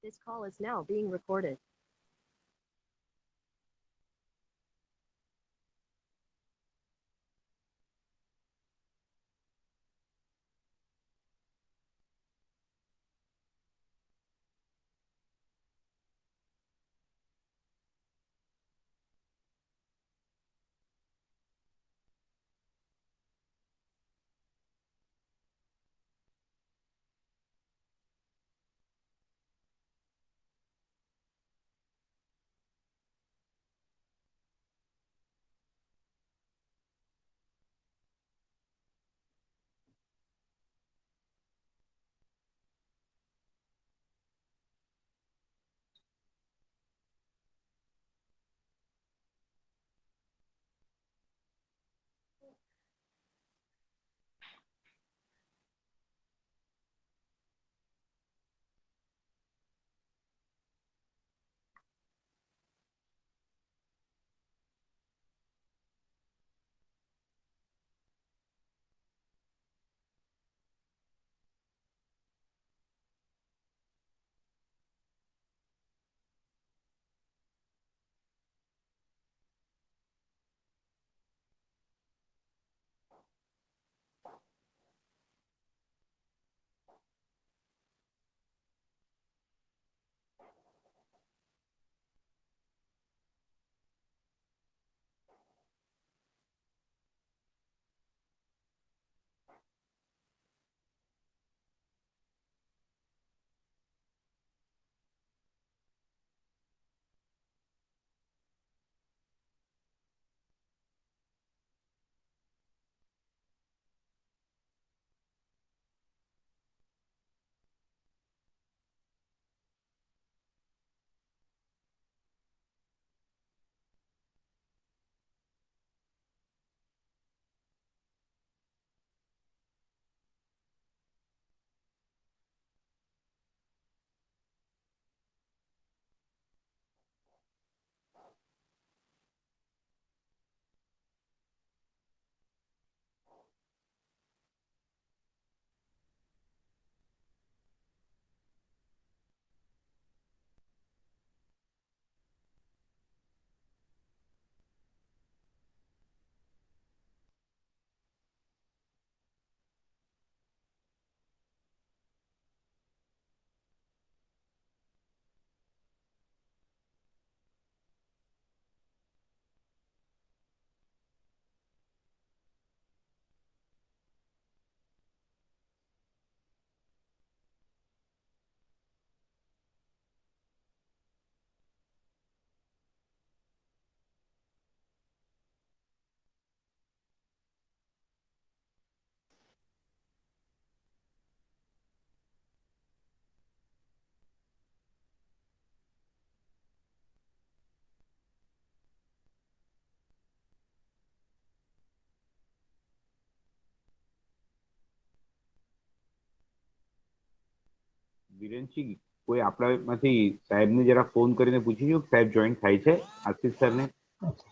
This call is now being recorded. વિરેનસિંહ, કોઈ આપણામાંથી સાહેબને જરા ફોન કરીને પૂછી કે સાહેબ જોઈન થાય છે આશિષ સરને?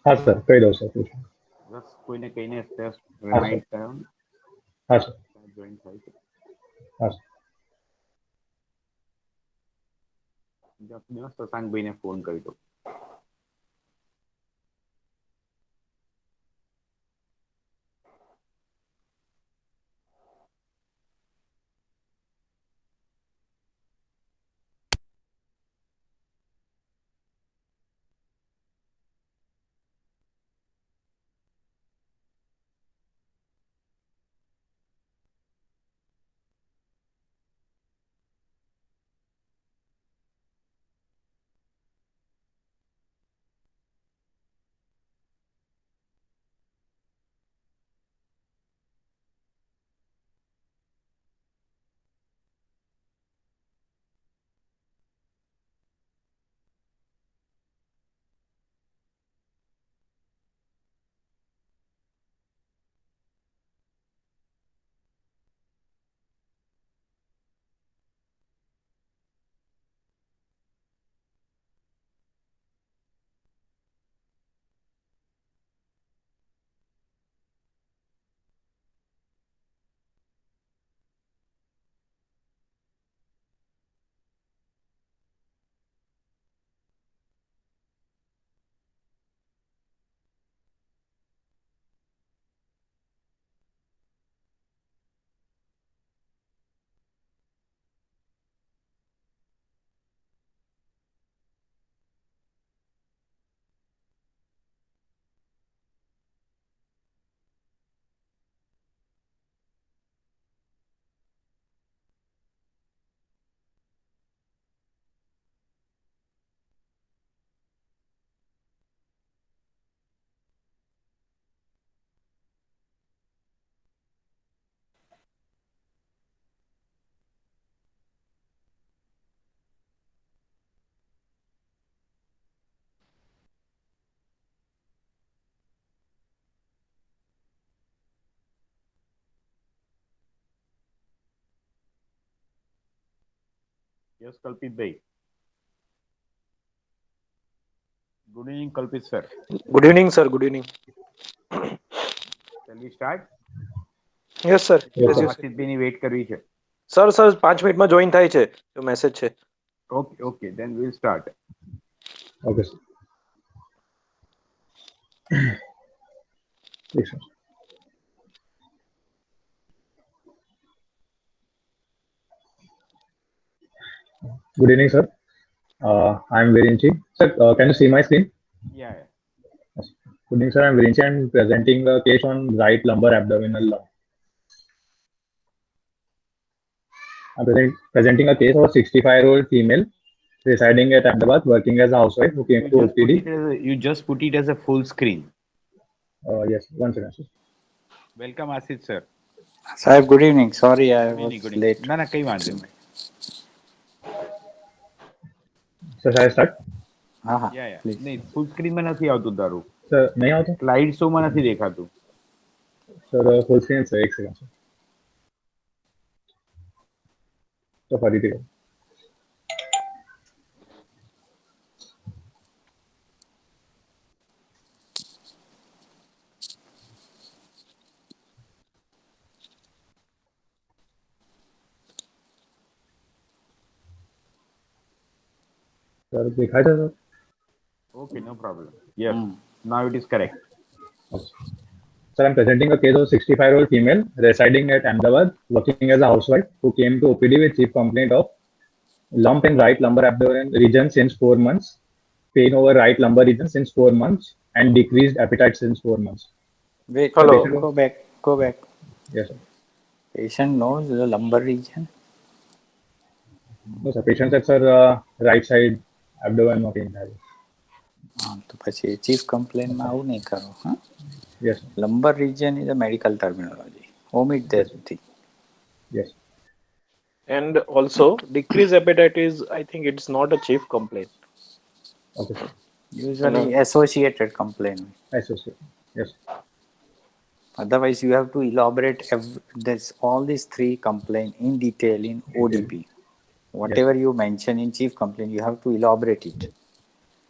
હા સર, કહી દઉં સર, પૂછો. બસ કોઈને કહીને હા સર. રિમાઇન્ડ કરાવો ને હા સર. સાહેબ જોઈન થાય છે. હા સર. શશાંકભાઈને ફોન કરી દો. Yes, Kalpit bhai. Good evening, Kalpit sir. Good evening, sir. Good evening. Shall we start? Yes, sir. Yes, As sir. you say. Ashish ભાઈની વેઇટ કરવી છે. સર 5 મિનિટમાં જોઈન થાય છે જો મેસેજ છે. Okay, then we'll start. Okay, sir. Yes, sir. Good evening, sir. I'm Virinchi. Sir, can you see my screen? Yeah. Yes. Good evening, sir. I'm Virinchi. I'm presenting a case on right lumbar abdominal lump. I'm presenting a case of a 65-year-old female residing at Ahmedabad, working as a housewife who came to OPD. You just put it as a full screen. Yes, one second, sir. Welcome, Ashish sir. સાહેબ good evening sorry I Good was evening. Late ના કઈ વાંધો નહીં. Sir, shall I start? હા હા Yeah. Please નહીં, full screen માં નથી આવતું તારું. Sir, नहीं आता? Slide show માં નથી દેખાતું. Sir, full screen, sir. एक second, sir. तो फरीदी को. सर दिखाई था sir. Okay, no problem. Yes. Now it is correct. Sir, I'm presenting a case of 65-year-old female residing at Ahmedabad, working as a housewife who came to OPD with chief complaint of lump in right lumbar abdomen region since 4 months, pain over right lumbar region since 4 months, and decreased appetite since 4 months. Wait Hello. go back Yes, sir. patient knows the lumbar region. No, sir. Patient said, sir, right side abdomen में pain है. હા તો પછી chief કમ્પ્લેનમાં આવું નહીં કરો હા. Yes, sir. Lumbar region is a medical terminology. omit that thing. Yes. And also, decreased appetite is, I think it's not a chief complaint. Okay, sir. Usually associated complaint. Associate. Yes. Otherwise you have to elaborate this all these three complaint in detail in ODP. Whatever you mention in chief complaint you have to elaborate it.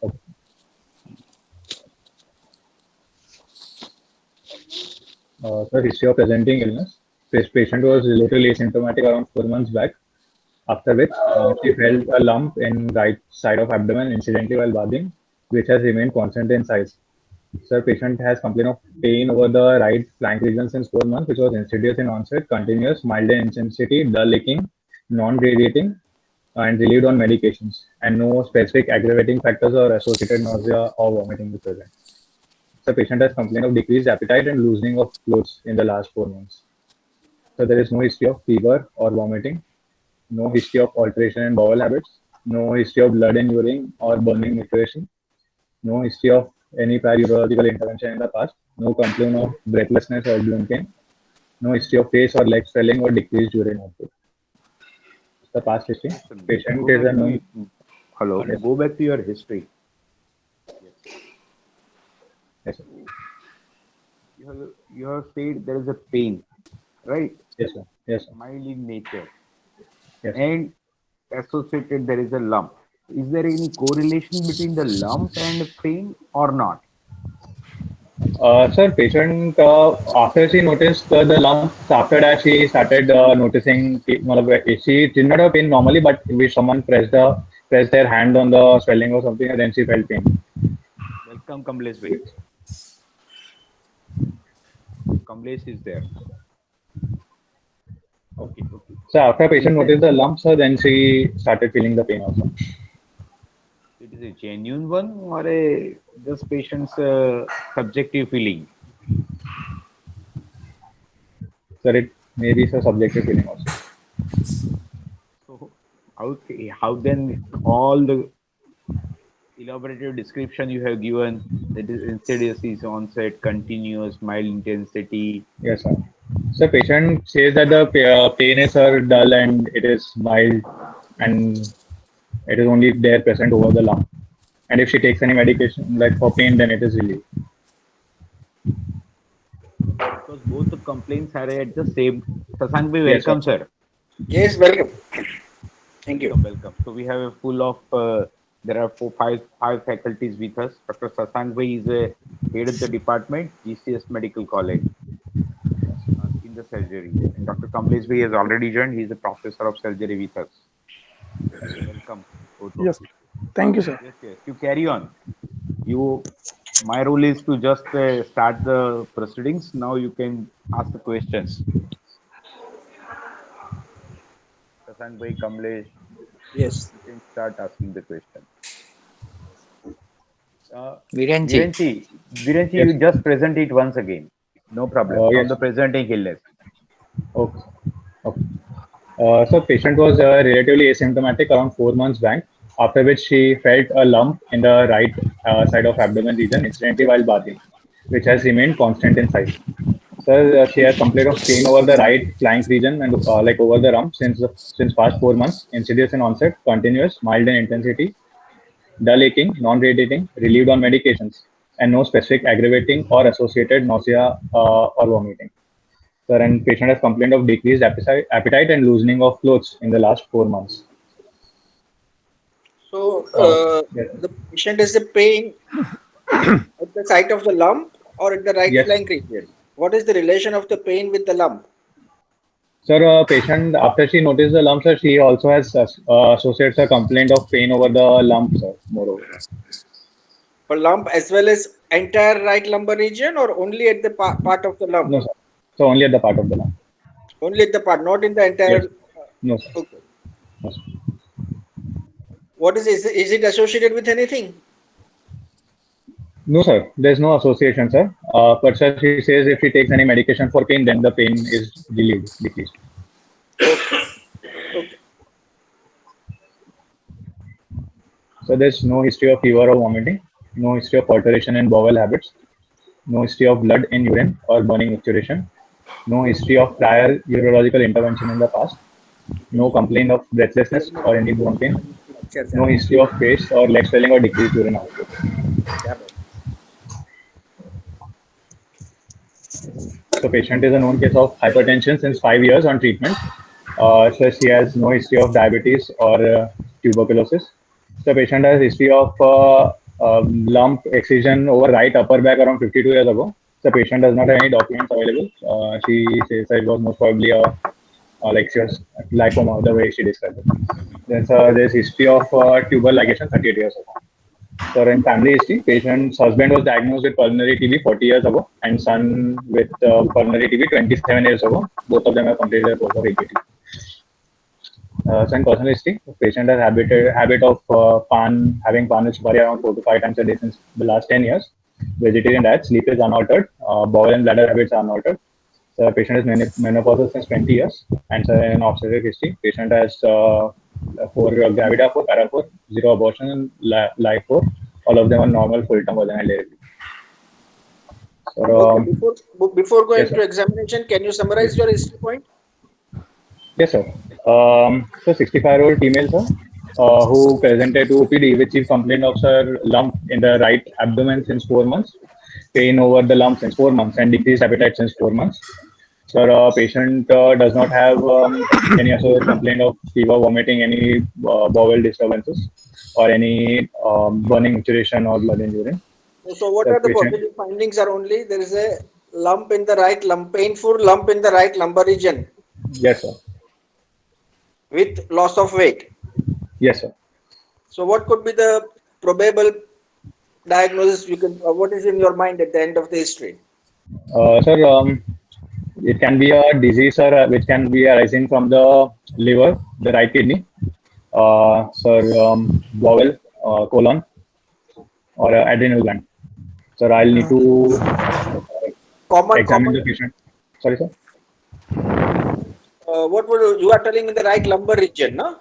Okay. Sir, history of presenting illness. This patient was relatively asymptomatic around 4 months back, after which she felt a lump in right side of abdomen incidentally while bathing, which has remained constant in size. Sir, patient has complaint of pain over the right flank region since 4 months, which was insidious in onset, continuous, mild in intensity, dull aching, non-radiating, and relieved on medications, and no specific aggravating factors or associated nausea or vomiting is present. The patient has complained of decreased appetite and loosening of clothes in the last 4 months. So there is no history of fever or vomiting, no history of alteration in bowel habits, no history of blood in urine or burning mutation, no history of any prior urological intervention in the past, no complaint of breathlessness or abdomen pain, no history of face or leg swelling or decreased urine output. The past history. Patient Go is back a to known. Hello. Yes. Go back to your history. Yes, sir. You have said there is a pain, right? Yes, sir. Yes, sir. Mild in nature. Yes. And associated there is a lump. Is there any correlation between the lump and pain or not? Sir, patient, after she noticed the lumps, after that she started noticing, she did not have pain normally, but if someone pressed their hand on the swelling or something, and then she felt pain. Welcome, Kamlesh bhai. Kamlesh is there. Okay. So after patient noticed the lumps, then she started feeling the pain also. It is a genuine one or a just patient's subjective feeling? Sir, it may be a subjective feeling also. So how then all the elaborative description you have given, that is insidious is onset, continuous, mild intensity. Yes, sir. So patient says that the pain is dull and it is mild and it is only there present over the lump. And if she takes any medication like for pain, then it is relieved. Because both the complaints are at the same. Sasank bhai, Yes, welcome, sir. Yes, welcome. Thank you. Welcome. So we have a full of there are five faculties with us. Dr. Sasank Bhai is a head of the department, GCS Medical College in the surgery, and Dr. Kamlesh Bhai has already joined. He is a professor of surgery with us. Welcome, both of Yes. you. Thank you, sir. Yes. You carry on. My role is to just start the proceedings. Now you can ask the questions. Sasank Bhai, Kamlesh, Yes. you can start asking the question. Virenchi. Virenchi, Yes. you just present it once again. No problem. From Yes. the presenting illness. Okay. Okay. So patient was relatively asymptomatic around 4 months back, after which she felt a lump in the right side of abdomen region incidentally while bathing, which has remained constant in size. So she has complaint of pain over the right flank region and like over the rump since past 4 months. Insidious in onset, continuous, mild in intensity, dull aching, non-radiating, relieved on medications, and no specific aggravating or associated nausea or vomiting. Sir, and patient has complained of decreased appetite and loosening of clothes in the last 4 months. So Yes, the patient is the pain at the site of the lump or at the right yes. flank region. What is the relation of the pain with the lump? Sir, patient after she noticed the lump, sir, she also has associates a complaint of pain over the lump, sir. Moreover, For lump as well as entire right lumbar region or only at the part of the lump? no, sir. So only at the part of the lump. Only at the part, not in the Yes. entire. No, sir. Okay. No, sir. What is it associated with anything? No, sir. There's no association, sir. But sir, she says if she takes any medication for pain, then the pain is relieved, decreased. Okay. So there's no history of fever or vomiting, no history of alteration in bowel habits, no history of blood in urine or burning micturition, no history of prior urological intervention in the past, no complaint of breathlessness or any bone pain, no history of face or leg swelling or decreased urine output. So patient is a known case of hypertension since 5 years on treatment. So she has no history of diabetes or tuberculosis. The patient has history of lump excision over right upper back around 52 years ago. The patient does not have any documents available. She says that it was most probably like she was lipoma, the way she described it. Then there's history of tubal ligation 38 years ago. So in family history, patient's husband was diagnosed with pulmonary TB 40 years ago and son with pulmonary TB 27 years ago. Both of them have completed their course of APT. So in personal history, the patient has habit of having pan with suparia around 4 to 5 times a day since the last 10 years. Vegetarian diet, sleep is unaltered, bowel and bladder habits are unaltered. The patient is menopausal since 20 years. And so in obstetric history, patient has 4 gravida 4, para 4, 0 abortion, and life 4. All of them are normal full-term vaginal delivery. So, Okay. Before going yes, to sir. examination, can you summarize your history point? Yes, sir. So 65-year-old female, sir, who presented to OPD with chief complaint of sir lump in the right abdomen since 4 months, pain over the lump since 4 months, and decreased appetite since 4 months. Sir, patient does not have any associated complaint of fever, vomiting, any bowel disturbances, or any burning micturition or blood in urine. So what The are the patient, positive findings? Are only there is a lump in the right painful lump in the right lumbar region yes, sir. with loss of weight. Yes, sir. So what could be the probable diagnosis? What is in your mind at the end of the history? Sir, it can be a disease, sir, which can be arising from the liver, the right kidney, sir, bowel, colon, or adrenal gland. Sir, I'll need to examine the patient. Sorry, sir. What would you are telling in the right lumbar region, no?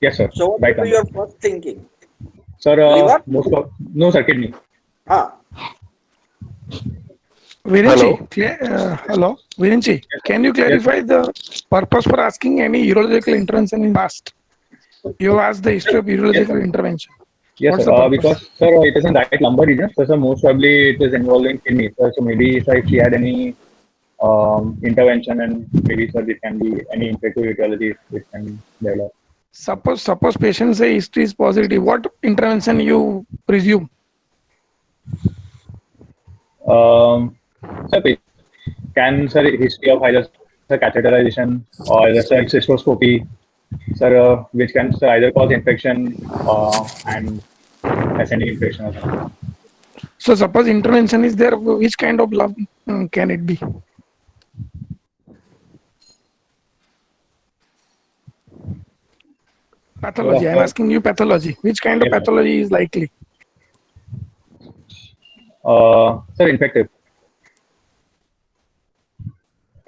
Yes, sir. So what Right would be lumbar. your first thinking? Sir, Liver? no, sir, kidney. Virenchi, hello. Virenchi, can you clarify the purpose for asking any urological intervention in past? You asked the history of urological intervention. Yes, What's sir. the purpose? Because sir, it is in right lumbar region, so most probably it is involving kidney. So maybe sir, if she had any intervention, and maybe sir, it can be any infective etiology which can develop. Suppose patient say history is positive. What intervention you presume? Sir, can sir history of either sir catheterization or sir cystoscopy, sir, which can sir, either cause infection and ascending infection or something. So suppose intervention is there, which kind of lump can it be? Pathology. I'm asking you pathology. Which kind of Yes, sir. pathology is likely? Sir, infective.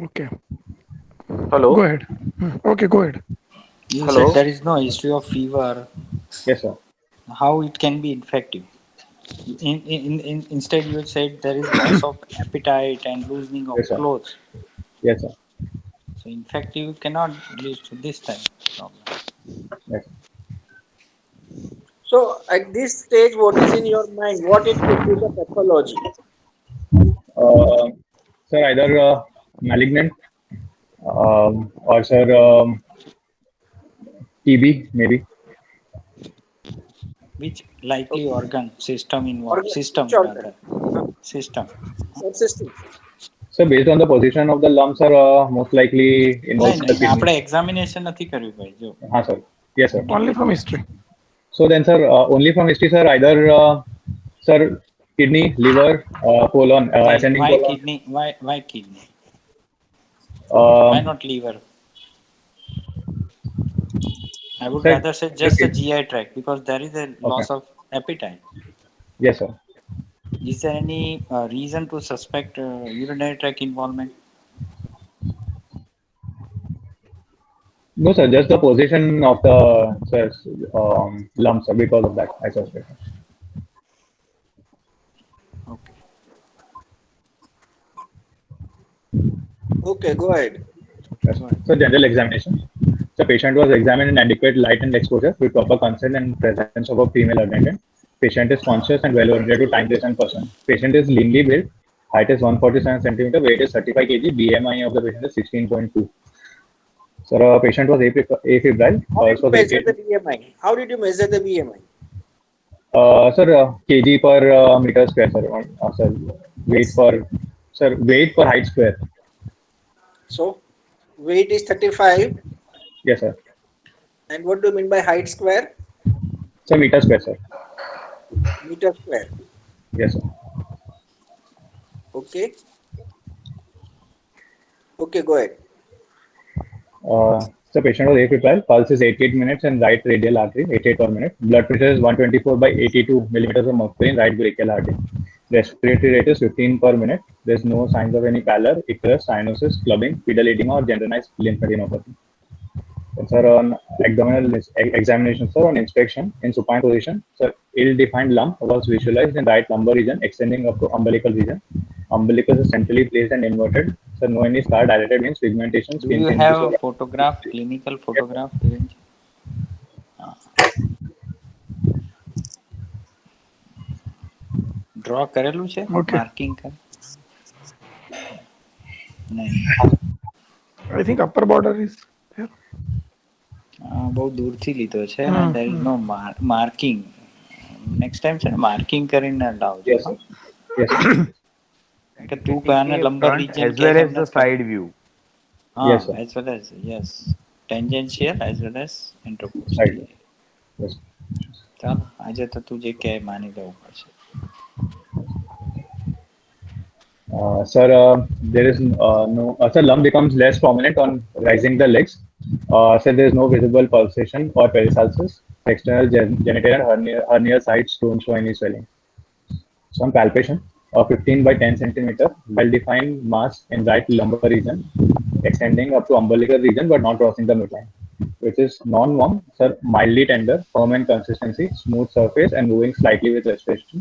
Okay. Hello. Go ahead. Okay, go ahead. You Hello? said there is no history of fever. Yes, sir. How it can be infective? Instead, you said there is loss of appetite and loosening of Yes, sir. clothes. Yes, sir. So infective cannot lead to this type of problem. Yes. So at this stage, what is in your mind? What it could be the pathology? Sir, either malignant or sir TB maybe. Which likely organ system involved? Organ, System which organ? rather. System. What system? So based on the position of the lumps are most likely involves નહીં the નહીં kidney. આપણે examination નથી કર્યું ભાઈ જો. Sir. Yes, sir. Only from history. So then, sir, only from history, sir, either sir kidney, liver, colon, ascending Why colon. kidney? Why kidney? Um, Why not liver? I would Sir, rather say just the okay. GI tract because there is a loss of appetite. Yes, sir. Is there any reason to suspect urinary tract involvement? No, sir, just the position of the sir, lumps, sir, because of that, I suspect. Okay. Okay, go ahead. Yes, sir. So general examination. The patient was examined in adequate light and exposure with proper consent and presence of a female attendant. Patient is conscious and well oriented to time, place, and person. Patient is leanly built. Height is 147 centimeter. Weight is 35 kg. BMI of the patient is 16.2. Sir, patient was afebrile. How did you was measure the 88 BMI? How did you measure the BMI? sir, kg per meter square, sir. Sir, weight per sir weight per height square. So weight is 35. Yes, sir. And what do you mean by height square? Sir, meter square, sir. Meter square. Yes, sir. Okay. Okay, go ahead. So patient was afebrile. Pulse is 88 minutes in right radial artery, 88 per minute. Blood pressure is 124 by 82 millimeters of mercury in right brachial artery. Respiratory rate is 15 per minute. There's no signs of any pallor, icterus, cyanosis, clubbing, pedal edema, or generalized lymphadenopathy. Sir, on abdominal examination, sir, on inspection in supine position, sir, ill-defined lump was visualized in right lumbar region extending up to umbilical region. Umbilicus is centrally placed and inverted. Sir, no any scar dilated means pigmentation. Do you have a photograph, clinical photograph? Draw કરેલું છે? Okay. Marking કર. નહીં. I think upper border is there. બહુ દૂરથી લીધો છે અને there is no marking. Next time છે ને marking કરીને લાવજો. Yes, sir. Yes, sir. કે તું કયાને lumbar region as well as the side view. Yes, sir. as well as yes, tangential as well as Side. interposterior. Yes. ચાલો આજે તો તું જે કહે માની લેવું પડશે. Sir, there is no. Sir, lump becomes less prominent on rising the legs. Sir, there is no visible pulsation or peristalsis. External genital and hernia sites don't show any swelling. So, on palpation, 15 by 10 centimeter, well-defined mass in right lumbar region, extending up to umbilical region but not crossing the midline, which is non-warm, sir, mildly tender, firm in consistency, smooth surface, and moving slightly with respiration.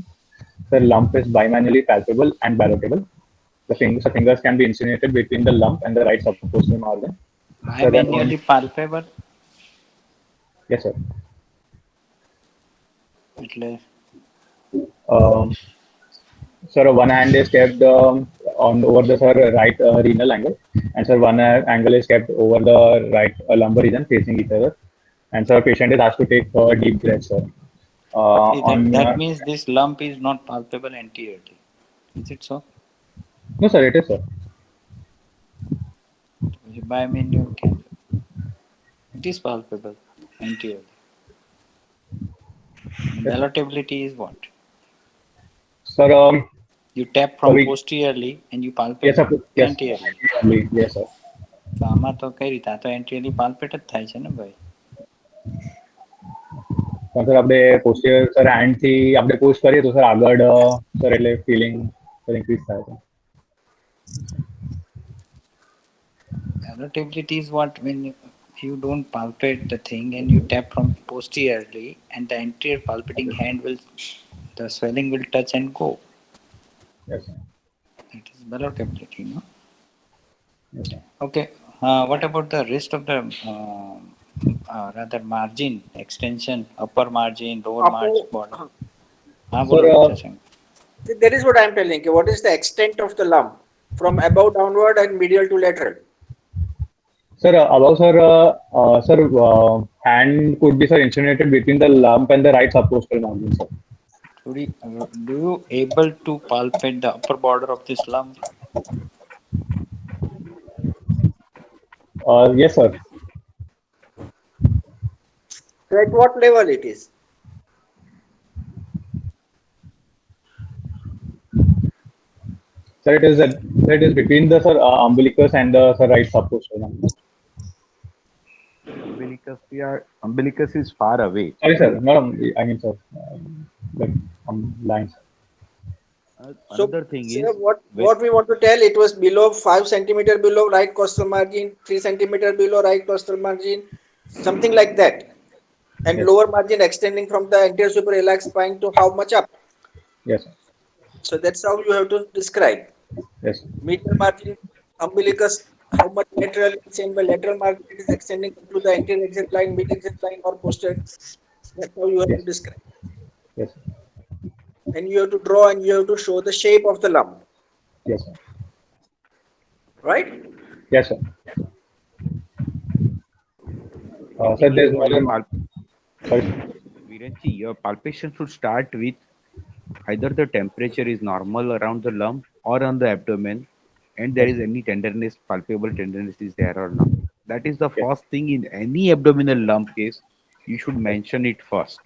The lump is bimanually palpable and ballotable. The fingers can be insinuated between the lump and the right subposterior organ. Bimanually palpable Yes, sir. એટલે Sir, one hand is kept on over the sir right renal angle, and sir one angle is kept over the right lumbar region facing each other. And sir, patient is asked to take a deep breath, sir. See, On that means this lump is not palpable anteriorly. Is it so? no, sir, it is, sir. By mean you can. It is palpable anteriorly. Palatability is what? Sir, You tap from sorry. posteriorly and you palpate Yes, sir. Yes, anteriorly. yes, sir. તો આમાં તો કઈ રીતે આ તો anteriorly palpate જ થાય છે ને ભાઈ. પણ સર આપણે પોસ્ટિયર સર હેન્ડ થી આપણે પુશ કરીએ તો સર આગળ સર એટલે ફીલિંગ સર ઇન્ક્રીઝ થાય છે. Palatability is what when you don't palpate the thing and you tap from posteriorly and the anterior palpating hand will, the swelling will touch and go. Yes, sir. That is palatability, no? Yes, sir. Okay. What about the rest of the rather margin extension, upper margin, lower margin, bottom? Sir, That is what I am telling you. What is the extent of the lump from above downward and medial to lateral? sir, above sir, hand could be sir insinuated between the lump and the right subcostal margin, sir. Do you able to palpate the upper border of this lump? Yes, sir. So at what level it is? Sir, it is between the sir umbilicus and the sir right subcostal margin. Umbilicus is far away. Sorry, sir. No, I mean, sir, like lines. Another thing sir, is what we want to tell, it was below 5 centimeter below right costal margin, 3 centimeter below right costal margin, something like that. And Yes. lower margin extending from the anterior suprailiac spine to how much up? Yes, sir. So that's how you have to describe. Yes, sir. Medial margin, umbilicus, how much lateral, same way lateral margin it is extending to the anterior exit line, mid exit line or posterior. That's how you have to describe. Yes, sir. And you have to draw and you have to show the shape of the lump, Yes, sir. right? Yes, sir. Sir, there's one. Sorry. Virenchi, your palpation should start with either the temperature is normal around the lump or on the abdomen, and there is any tenderness, palpable tenderness is there or not. That is the first thing in any abdominal lump case. You should mention it first.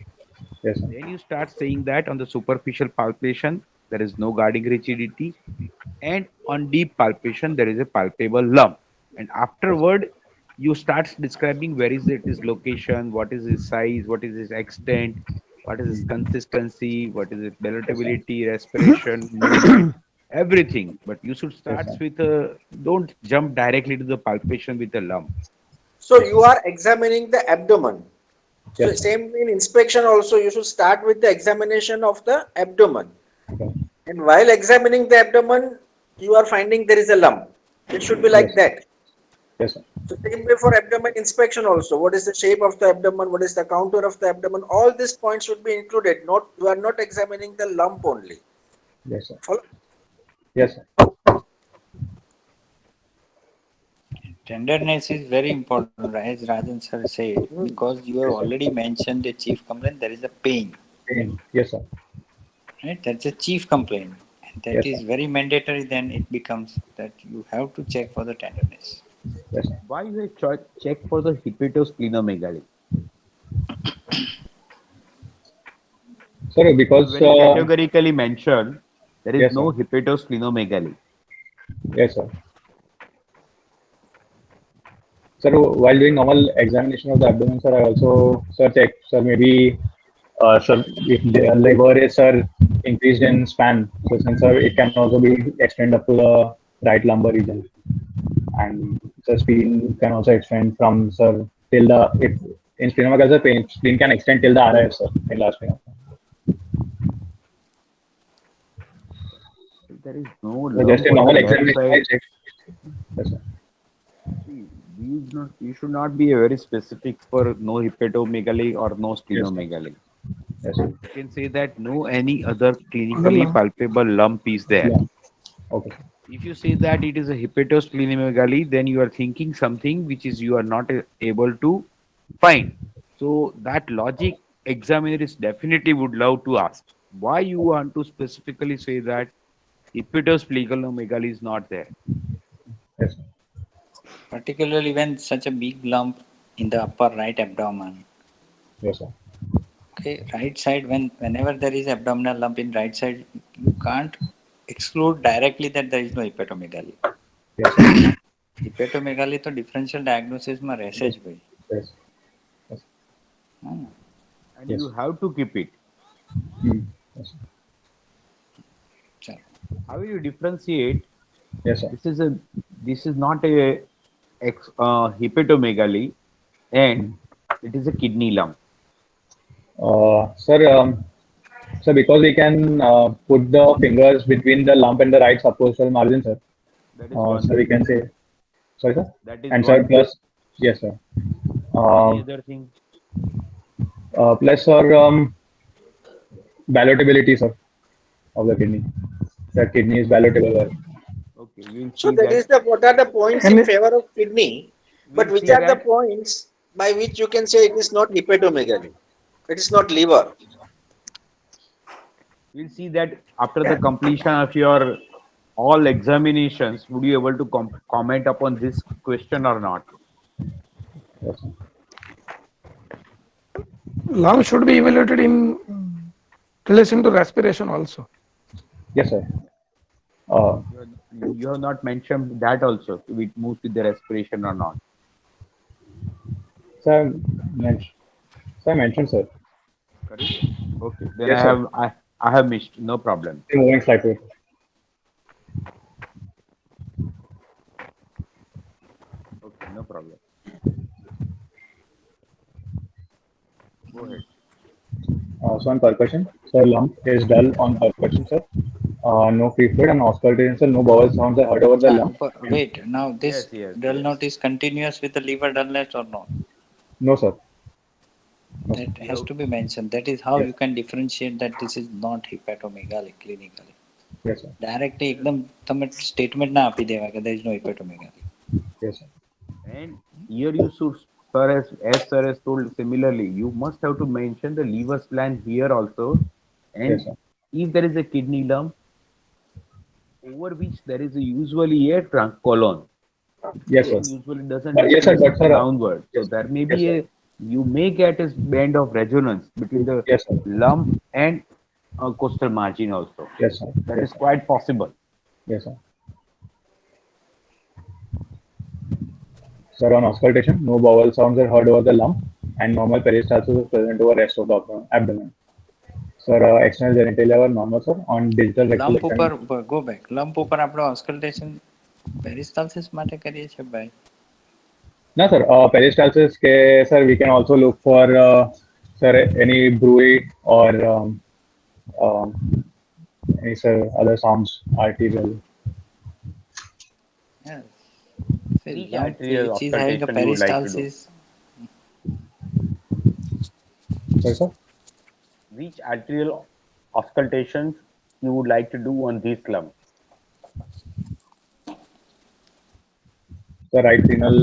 Yes, sir. Then you start saying that on the superficial palpation, there is no guarding rigidity, and on deep palpation, there is a palpable lump. And afterward, you start describing where is its location, what is its size, what is its extent, what is its consistency, what is its palatability, respiration, movement, everything. But you should start with don't jump directly to the palpation with a lump. So you are examining the abdomen. So Yes, sir. same in inspection also, you should start with the examination of the abdomen. Okay. And while examining the abdomen, you are finding there is a lump. It should be like Yes. that. Yes, sir. So same way for abdomen inspection also. What is the shape of the abdomen? What is the contour of the abdomen? All these points should be included. Not you are not examining the lump only. Yes, sir. Follow? Yes, sir. Tenderness is very important, as Rajan sir said, because you have already mentioned the chief complaint. There is a pain, Yes, sir. right? That's a chief complaint, and that Yes, is sir. very mandatory. Then it becomes that you have to check for the tenderness. Yes, sir. Why you check for the hepatosplenomegaly? Sir, because Very categorically mentioned, there is Yes, no sir. hepatosplenomegaly. yes, sir. Sir, while doing normal examination of the abdomen, sir, I also check, sir, maybe, sir, if the liver is, sir, increased in span, so since, sir, it can also be extend up to the right lumbar region, and the spleen can also extend from, sir, till the if in splenomegaly, the spleen can extend till the RIS, sir, in last spleen. There is no So lump just a on normal the left examination, I side. check. Yes, sir. See, you should not be very specific for no hepatomegaly or no splenomegaly. Yes, sir. You can say that no any other clinically palpable lump is there. Yeah. Okay. If you say that it is a hepatosplenomegaly, then you are thinking something which is you are not able to find. So So that logic examiner is definitely would love to ask why you want to specifically say that hepatosplenomegaly is not there. Yes, sir. Particularly when such a big lump in the upper right abdomen. Yes, sir. Okay, right side, whenever there is abdominal lump in right side, you can't exclude directly that there is no hepatomegaly. Yes, sir. Hepatomegaly तो differential diagnosis में रहશે જ भाई. Yes. Yes. हाँ. And Yes. you have to keep it. Yes, sir. चलो. How will you differentiate? Yes, sir. This is not a hepatomegaly, and it is a kidney lump. Sir, so because we can put the fingers between the lump and the right subcostal margin, sir. That is one. So we can say, sorry, sir. That is And one. sir, plus, yes, sir. Any other thing? Plus, sir, ballotability, sir, of the kidney. The kidney is ballotable. Okay, you will So see that that. is the what are the points in favor of kidney, but We'll which see are the that. points by which you can say it is not hepatomegaly, it is not liver. We'll see that after the completion of your all examinations, would you able to comment upon this question or not? Yes, sir. Lung should be evaluated in relation to respiration also. Yes, sir. You have not mentioned that also. It moves with the respiration or not. Sir, I mentioned, sir. Correct. Okay. Then Yes, sir. I have missed. No problem. Moving slightly. Okay. No problem. Go ahead. So on percussion, sir, lump is dull on percussion, sir. No free fluid and auscultation, sir. No vowel sounds are heard over the lump. Wait, now this Yes. dull note is continuous with the liver dullness or not? No, sir. No. That has to be mentioned. That is how Yes. you can differentiate that this is not hepatomegaly clinically. Yes, sir. Directly एकदम તમે statement ના આપી દેવા કે there is no hepatomegaly. Yes, sir. And here you should, as sir has told similarly, you must have to mention the lever's gland here also. And Yes, sir. if there is a kidney lump, over which there is usually a trunk colon. Yes, sir. Usually doesn't Yes, sir, but sir, downward. So yes, there may yes, be sir. you may get a band of resonance between the Yes, sir. lump and coastal margin also. Yes, sir. That Yes, is quite possible. Yes, sir. Sir, on auscultation, no vowel sounds are heard over the lump, and normal peristalsis is present over rest of the abdomen. Sir, external genitalia were normal, sir. On digital rectal lump ઉપર examination. go back. Lump ઉપર આપણે auscultation peristalsis માટે કરીએ છીએ ભાઈ. No, sir. Peristalsis, sir, we can also look for, sir, any bruit or any, sir, other sounds, arterial. Yes. See, Which lump arterial which is having a auscultation you would like to do? peristalsis. Sorry, sir. Which arterial auscultations you would like to do on this lump? The right renal,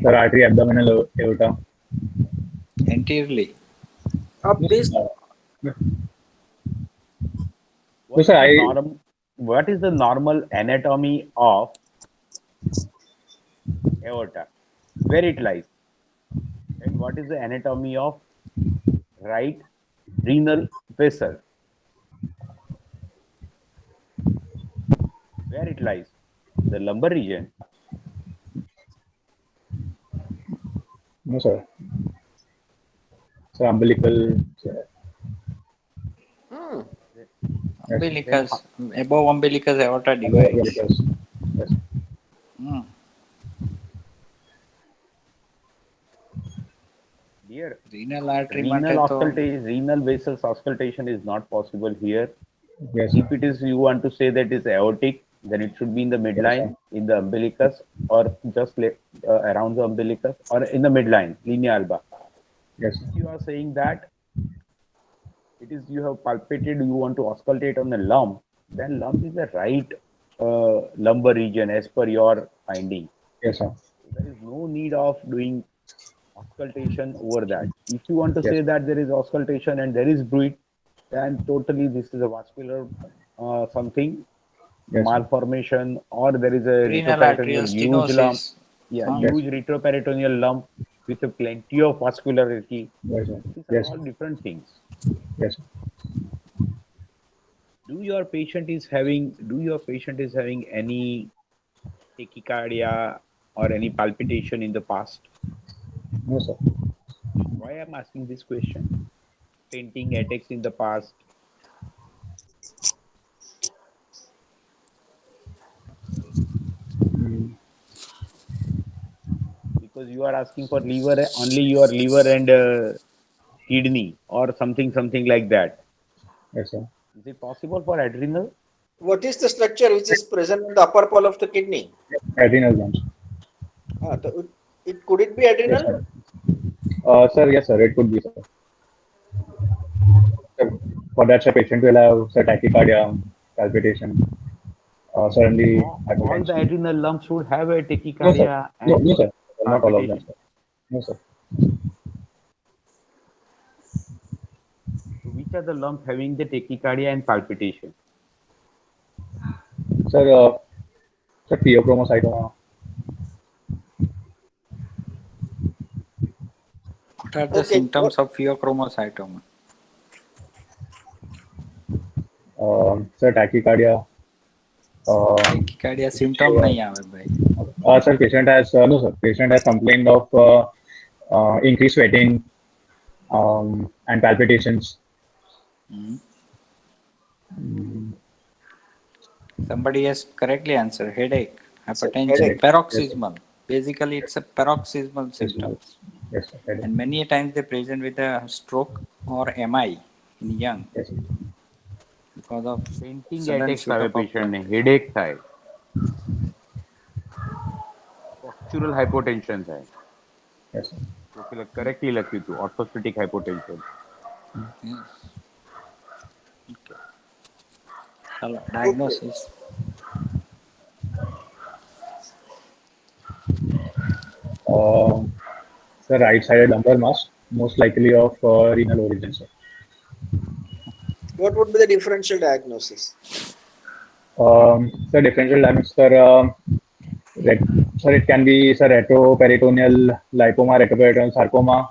the artery abdominal aorta. Anteriorly. Of this, What is the normal anatomy of aorta? Where it lies? And what is the anatomy of right renal vessel? Where it lies? The lumbar region. No, sir. Sir, umbilical. Sir. Umbilicus, above umbilicus aorta divides. Umbilicus. Yes. Hmm. Here, Renal artery માટે તો renal vessels auscultation is not possible here. Yes. If it is you want to say that it's aortic, then it should be in the midline, in the umbilicus, or just around the umbilicus, or in the midline, linea alba. Yes. If you are saying that it is you have palpated, you want to auscultate on the lump, then lump is the right lumbar region as per your finding. Yes, sir. There is no need of doing auscultation over that. If you want to Yes. say that there is auscultation and there is bruit, then totally this is a vascular something Yes, sir. malformation, or there is a Renal arterial retroperitoneal huge lump. stenosis. Yeah, Huh? Yes. huge retroperitoneal lump with a plenty of vascularity. Yes, sir. These are Yes. all different things. Yes. Do your patient is having any tachycardia or any palpitation in the past? No, sir. Why I'm asking this question? Fainting attacks in the past? Mm. Because you are asking for liver, only your liver and kidney or something like that. Yes, sir. Is it possible for adrenal? What is the structure which is present in the upper pole of the kidney? Adrenal glands. Could it be adrenal? Yes, sir. Sir, yes, sir. It could be, sir. Sir, for that, sir, patient will have sir, tachycardia, palpitation, suddenly All the hypertension. adrenal lumps should have a No, sir. tachycardia No, and no, sir. Not all of them, palpitation. sir. No, sir. So which are the lumps having the tachycardia and palpitation? Sir, sir, pheochromocytoma. What are the Okay. symptoms of pheochromocytoma? Sir, tachycardia. Tachycardia symptom नहीं आवे भाई. Sir, patient has no, sir. Patient has complained of increased sweating and palpitations. Hmm. Somebody has correctly answered. Headache, hypertension, Headache. paroxysmal. Basically, it's a paroxysmal Yes, sir. symptoms. Yes, sir. Headache. And many a times they present with a stroke or MI in young Yes, sir. because of Fainting sudden attacks shoot આવે up of patient ને, blood. headache થાય, postural hypotension થાય. Yes, sir. તો પેલા correctly લખ્યું હતું, orthostatic hypotension. Yes. Okay. Hello, diagnosis. The right-sided lumbar mass, most likely of renal origin, sir. What would be the differential diagnosis? The differential diagnosis, sir, sir, it can be, sir, retroperitoneal lipoma, retroperitoneal sarcoma.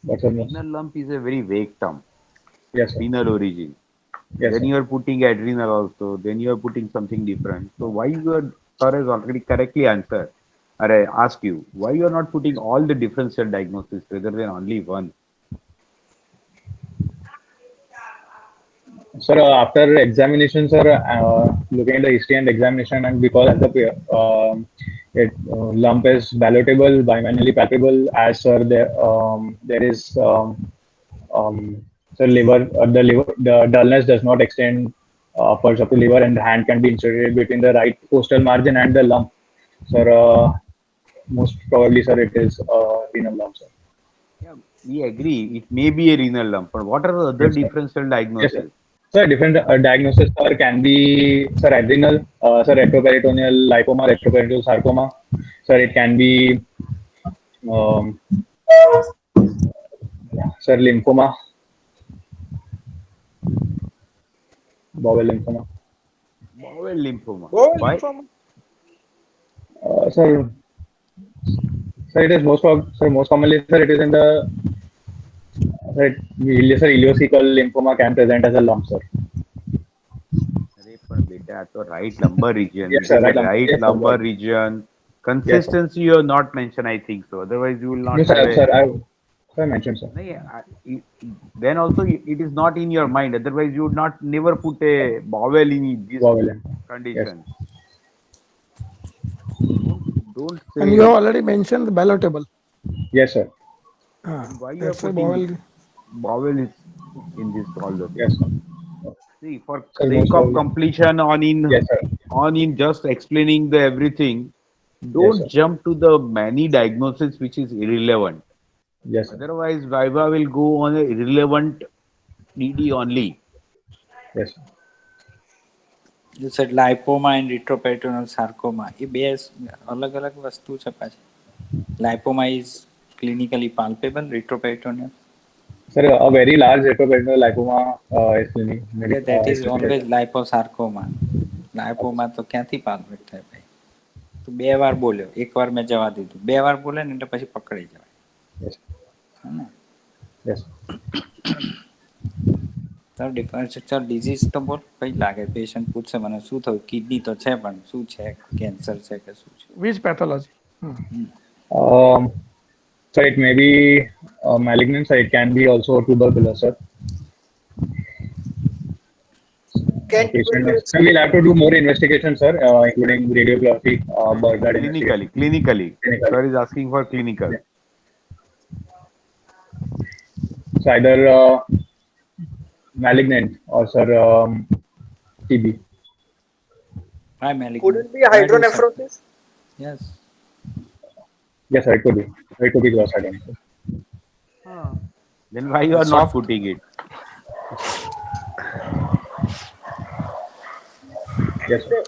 What's the most? Renal lump is a very vague term. Yes, sir. Renal origin. Yes, Then sir. you are putting adrenal also. Then you are putting something different. So why you are, sir has already correctly answered. Or I ask you, why you are not putting all the differential diagnosis rather than only one? Sir, after examination, sir, looking at the history and examination, and because of the lump is ballotable, bimanually palpable, as sir, there is so the dullness does not extend upwards of the liver, and the hand can be inserted between the right costal margin and the lump. Sir, most probably, sir, it is renal lump, sir. Yeah, we agree. It may be a renal lump, but what are the other Yes, sir. differential Yes, diagnoses? sir. Sir, different diagnosis, sir, can be, sir, adrenal, sir, retroperitoneal lipoma, retroperitoneal sarcoma. Sir, it can be, sir, lymphoma, bowel lymphoma. Bowel lymphoma. Bowel Why? lymphoma. Sir, it is most commonly, sir, it is in the, sir, ileocecal lymphoma can present as a lump, sir. अरे पण बेटा तो right lumbar region. Yes, sir, right lumbar. Right Yes, sir. lumbar region. Consistency you have not mentioned, I think so. Otherwise you will not No, sir, have a. sir, I mentioned, sir. नहीं, then also it is not in your mind. Otherwise you would not never put a bowel in this Bowel lymphoma. condition. Don't say And you have already mentioned the ballotable. Yes, sir. why you are That's why putting bowel. bowel is in this all the Yes, sir. see for Sir, sake most of probably- completion Yes, sir. on in just explaining the everything. Don't sir. jump to the many diagnosis which is irrelevant. Yes, sir. Otherwise, Viva will go on a irrelevant DD only. Yes, sir. You said lipoma and retroperitoneal sarcoma. એ બે અલગ વસ્તુ છે પાછી. Lipoma is clinically palpable, retroperitoneal. Sir, a very large retroperitoneal lipoma is Yeah, that is always liposarcoma. Lipoma તો ક્યાંથી palpate થાય ભાઈ? તો બે વાર બોલ્યો, એક વાર મેં જવા દીધું. બે વાર બોલે ને એટલે પછી પકડાઈ જવાય. Yes. હે ને? Yes. તો ડિફરન્શિયલ ડિઝીઝ તો બોલ કઈ લાગે? પેશન્ટ પૂછશે મને શું થયું, કિડની તો છે પણ શું છે, કેન્સર છે કે શું છે? Which pathology? Sir, it may be malignant, sir. It can be also tuberculosis, sir. Sir, we'll have to do more investigation, sir, including radiography, blood Clinically. Clinical. Sir is asking for clinical. So either malignant or, sir, TB. Why malignant? Could it be hydronephrosis? Yes. Yes, sir, it could be. It could be gross hydronephrosis. Then why you are not putting it? Yes, sir.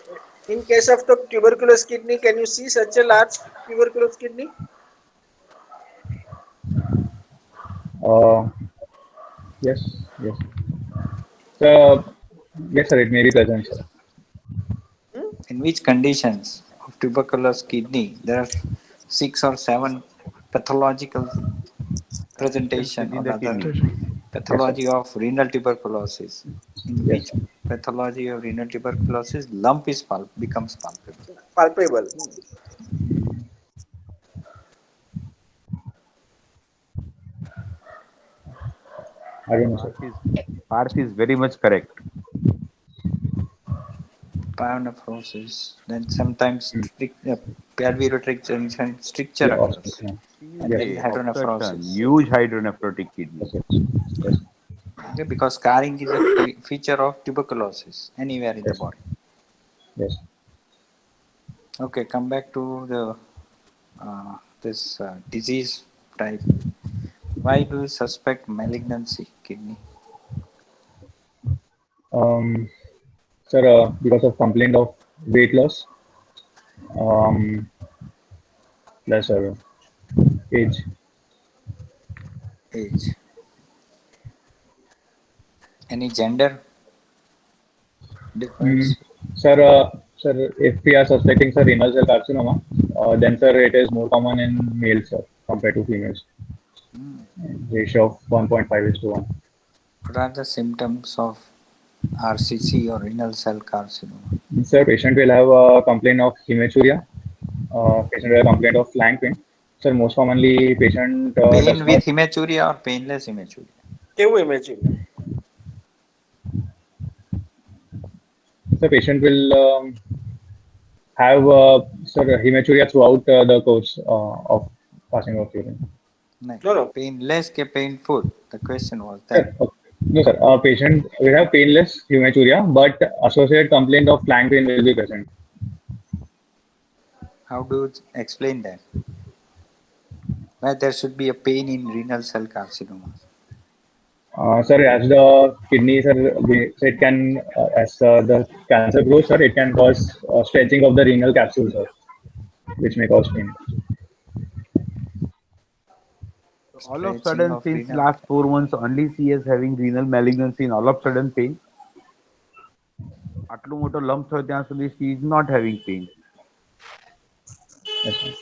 In case of the tuberculous kidney, can you see such a large tuberculous kidney? Yes. So, yes, sir, it may be present, sir. In which conditions of tuberculous kidney there are 6 or 7 pathological presentation In or the other kidney. pathology of renal tuberculosis? In which pathology of renal tuberculosis lump is becomes palpable? Palpable. I don't know, sir. Parth is very much correct. Pyonephrosis. Then sometimes pelvic junction stricture Yeah, occurs. yeah. And there is hydronephrosis. Huge hydronephrotic kidney. Yes. Okay, because scarring is a feature of tuberculosis anywhere in the body. Yes. Okay, come back to the this disease type. Why do you suspect malignancy kidney? Sir, because of complaint of weight loss, plus age. Age. Any gender difference? Sir, if we are suspecting, sir, renal cell carcinoma, then, sir, it is more common in males, sir, compared to females. Ratio of 1.5:1. What are the symptoms of RCC or renal cell carcinoma? Sir, patient will have a complaint of hematuria. Patient will have a complaint of flank pain. Sir, most commonly, patient Pain with hematuria or painless hematuria? કેવું imagine? The patient will have sir, hematuria throughout the course of passing of urine. No. Painless ke painful? The question was Sir, that. no, sir. Patient will have painless hematuria, but associated complaint of flank pain will be present. How do you explain that? Why there should be a pain in renal cell carcinoma? Sir, as the kidney, sir, it can, as the cancer grows, sir, it can cause stretching of the renal capsule, sir, which may cause pain. All of a sudden, since last 4 months, only she is having renal malignancy and all of a sudden pain. આટલું મોટો lump હોય ત્યાં સુધી she is not having pain. Yes, sir.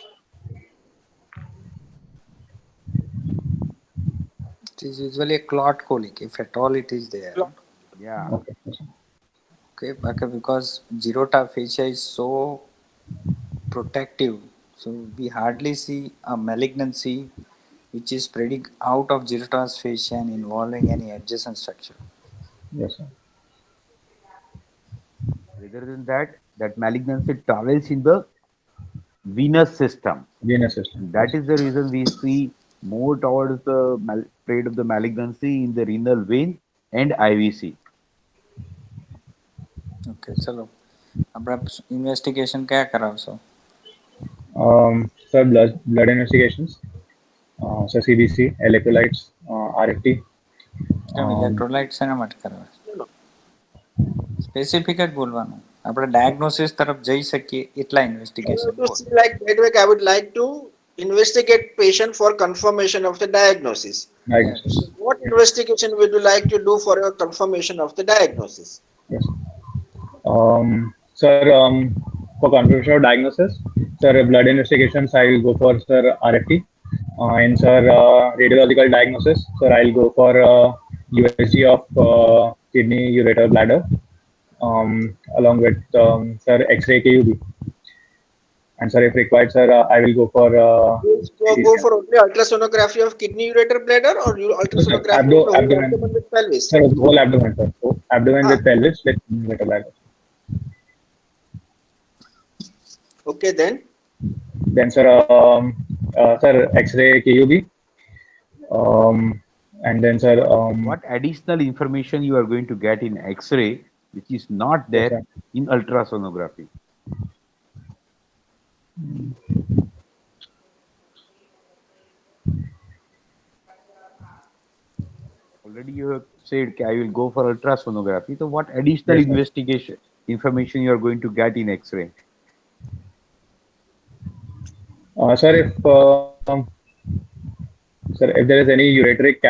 It is usually a clot colic, if at all it is there. Yeah. Okay. Yes, sir. Okay, because Geroda fascia is so protective, so we hardly see a malignancy which is spreading out of Geroda's fascia and involving any adjacent structure. Yes, sir. Rather than that malignancy travels in the venous system. Venous system. That is the reason we see more towards the spread of the malignancy in the renal vein and IVC. Okay, चलो अपना investigation क्या कराओ? Sir, blood investigations. So CBC, electrolytes, RFT. electrolytes એના માટે કરવા specific જ બોલવાનું. આપણે ડાયગ્નોસિસ તરફ જઈ શકીએ એટલા So investigation to see like that way, I would like to investigate patient for confirmation of the diagnosis. Diagnosis. So what investigation would you like to do for your confirmation of the diagnosis? Yes. Sir, for confirmation of diagnosis, sir, blood investigations, I'll go for, sir, RFT. And, sir, radiological diagnosis, sir, I'll go for USG of kidney, ureter, bladder, along with, sir, X-ray, KUB. And, sir, if required, sir, I will go for Go for only ultrasonography of kidney, ureter, bladder, or you ultrasonography of the whole abdomen. abdomen with pelvis? Sir, whole abdomen, sir. Abdomen Ah. with pelvis with ureter, bladder. Okay, then. Then, sir, sir, X-ray, KUB. And then, sir, What additional information you are going to get in X-ray, which is not Yes, there sir. in ultrasonography? Already you have said, "Okay, I will go for ultrasonography." So what additional Yes, sir. investigation information you are going to get in X-ray? Sir, if there is any ureteric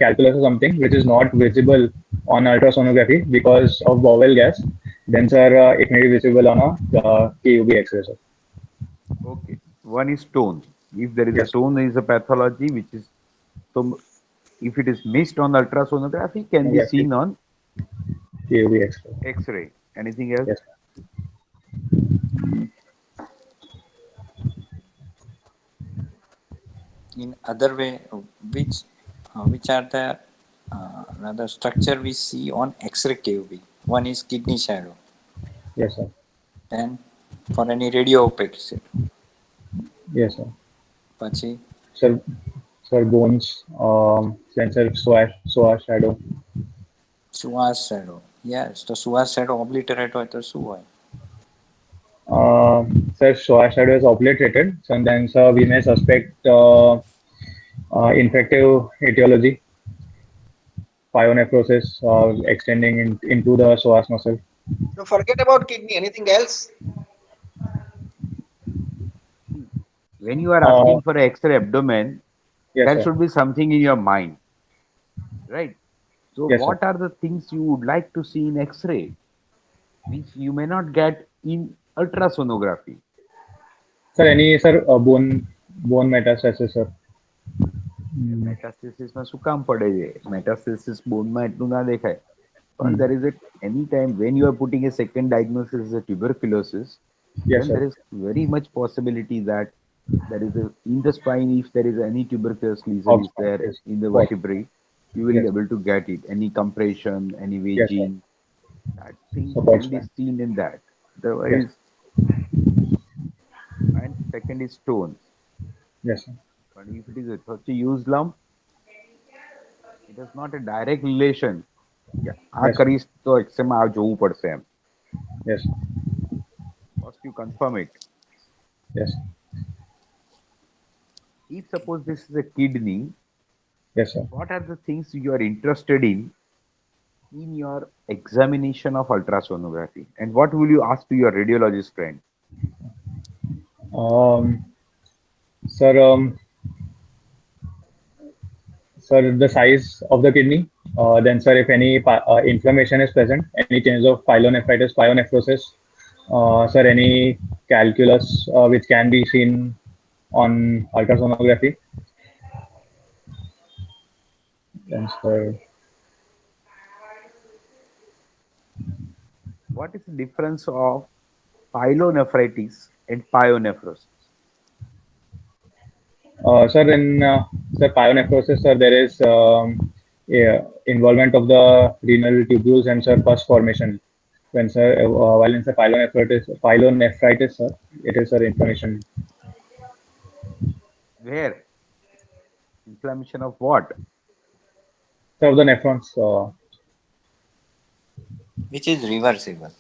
calculus or something which is not visible on ultrasonography because of bowel gas, then, sir, it may be visible on a KUB X-ray, sir. Okay. One is stone. If there is a Yes. stone, there is a pathology which is, so if it is missed on ultrasonography, can be Yes, seen on KUB X-ray. X-ray. Anything else? Yes. in other way, which are the another structure we see on X-ray KUB. One is kidney shadow. Yes, sir. Then for any radiopathy, Yes, sir. પછી Sir, bones, then, sir, psoas shadow. સુવાસ shadow. Yes, તો સુવાસ shadow obliterate હોય તો શું હોય? Sir, psoas shadow is obliterated. So then, sir, we may suspect infective etiology, pyonephrosis extending into the psoas muscle. So forget about kidney. Anything else? When you are asking for X-ray abdomen, Yes, there sir. should be something in your mind, right? So Yes, sir. what are the things you would like to see in X-ray, which you may not get in ultrasonography? Sir, any, sir, bone metastasis, sir. મેટાસ્ટેસિસમાં શું કામ પડે છે? મેટાસ્ટેસિસ બોનમાં એટલું ના દેખાય. But there is any time when you are putting a second diagnosis as a tuberculosis, Yes, then sir. there is very much possibility that there is in the spine, if there is any tuberculous lesion is there Yes. in the Yes. vertebrae, you will be Yes. able to get it. Any compression, any Yes, sir. wedging, that thing Support can be spine. seen in that. Otherwise, and second is stones. Yes, sir. But if it is a 30-use lump, it is not a direct relation. આ Yes. કરીશ તો એક્સરેમાં આ જોવું પડશે એમ. Yes. First you confirm it. Yes. If suppose this is a kidney, Yes, sir. what are the things you are interested in your examination of ultrasonography? And what will you ask to your radiologist friend? Sir, sir, the size of the kidney. Then, sir, if any inflammation is present, any change of pyelonephritis, pyonephrosis, sir, any calculus which can be seen on ultrasonography. Then, sir, What is the difference of pyelonephritis and pyonephrosis? Sir, in sir, pyonephrosis, sir, there is involvement of the renal tubules and, sir, pus formation. When, sir, while in, sir, pyelonephritis, sir, it is, sir, inflammation. Where? Inflammation of what? Sir, of the nephrons. which is reversible.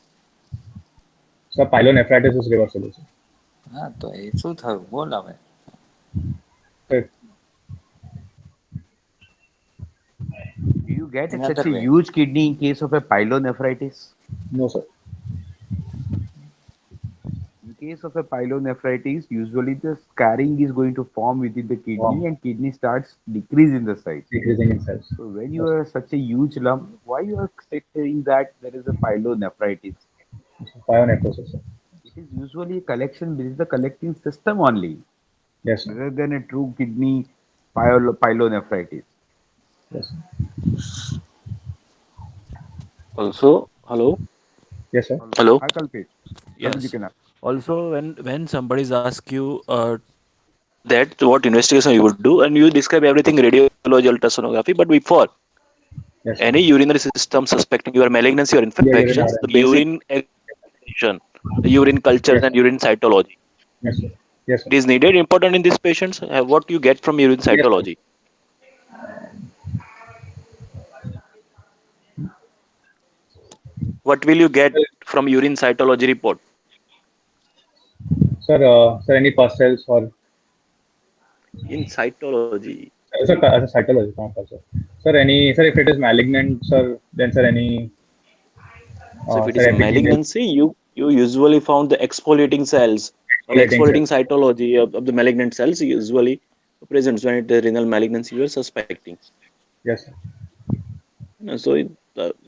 Sir, pyelonephritis is reversible, sir. હા તો એ શું થયું બોલ હવે. Sir, Do you get Another such a way. huge kidney in case of a pyelonephritis? no, sir. case of a pyelonephritis, usually the scarring is going to form within the kidney Form. and kidney starts decrease in the size. Decreasing in size. So when you are such a huge lump, why you are saying that there is a pyelonephritis? Pyelonephrosis, sir. It is usually a collection, this is the collecting system only, Yes, sir. rather than a true kidney pyelonephritis. Yes, sir. Also, hello. Yes, sir. Hello. Hi, Kalpesh. Yes. Kalpesh, you can ask. Also, when somebody's ask you, That what investigation you would do, and you describe everything radiology, ultrasonography. But before Yes, sir. any urinary system suspecting your malignancy or infections, urine the urine examination, the urine cultures, and urine cytology. Yes, sir. Yes, sir. It is needed, important in these patients. What you get from urine Yes, sir. cytology? What will you get from urine cytology report? Sir, any pus cells or In cytology, as a cytology, not pus, sir. Sir, if it is malignant, sir, then sir, any so if it sir, is a epithelial malignancy, you usually found the exfoliating cells or exfoliating exfoliating cells. cytology of the malignant cells usually presents when it is renal malignancy you are suspecting. Yes, sir. So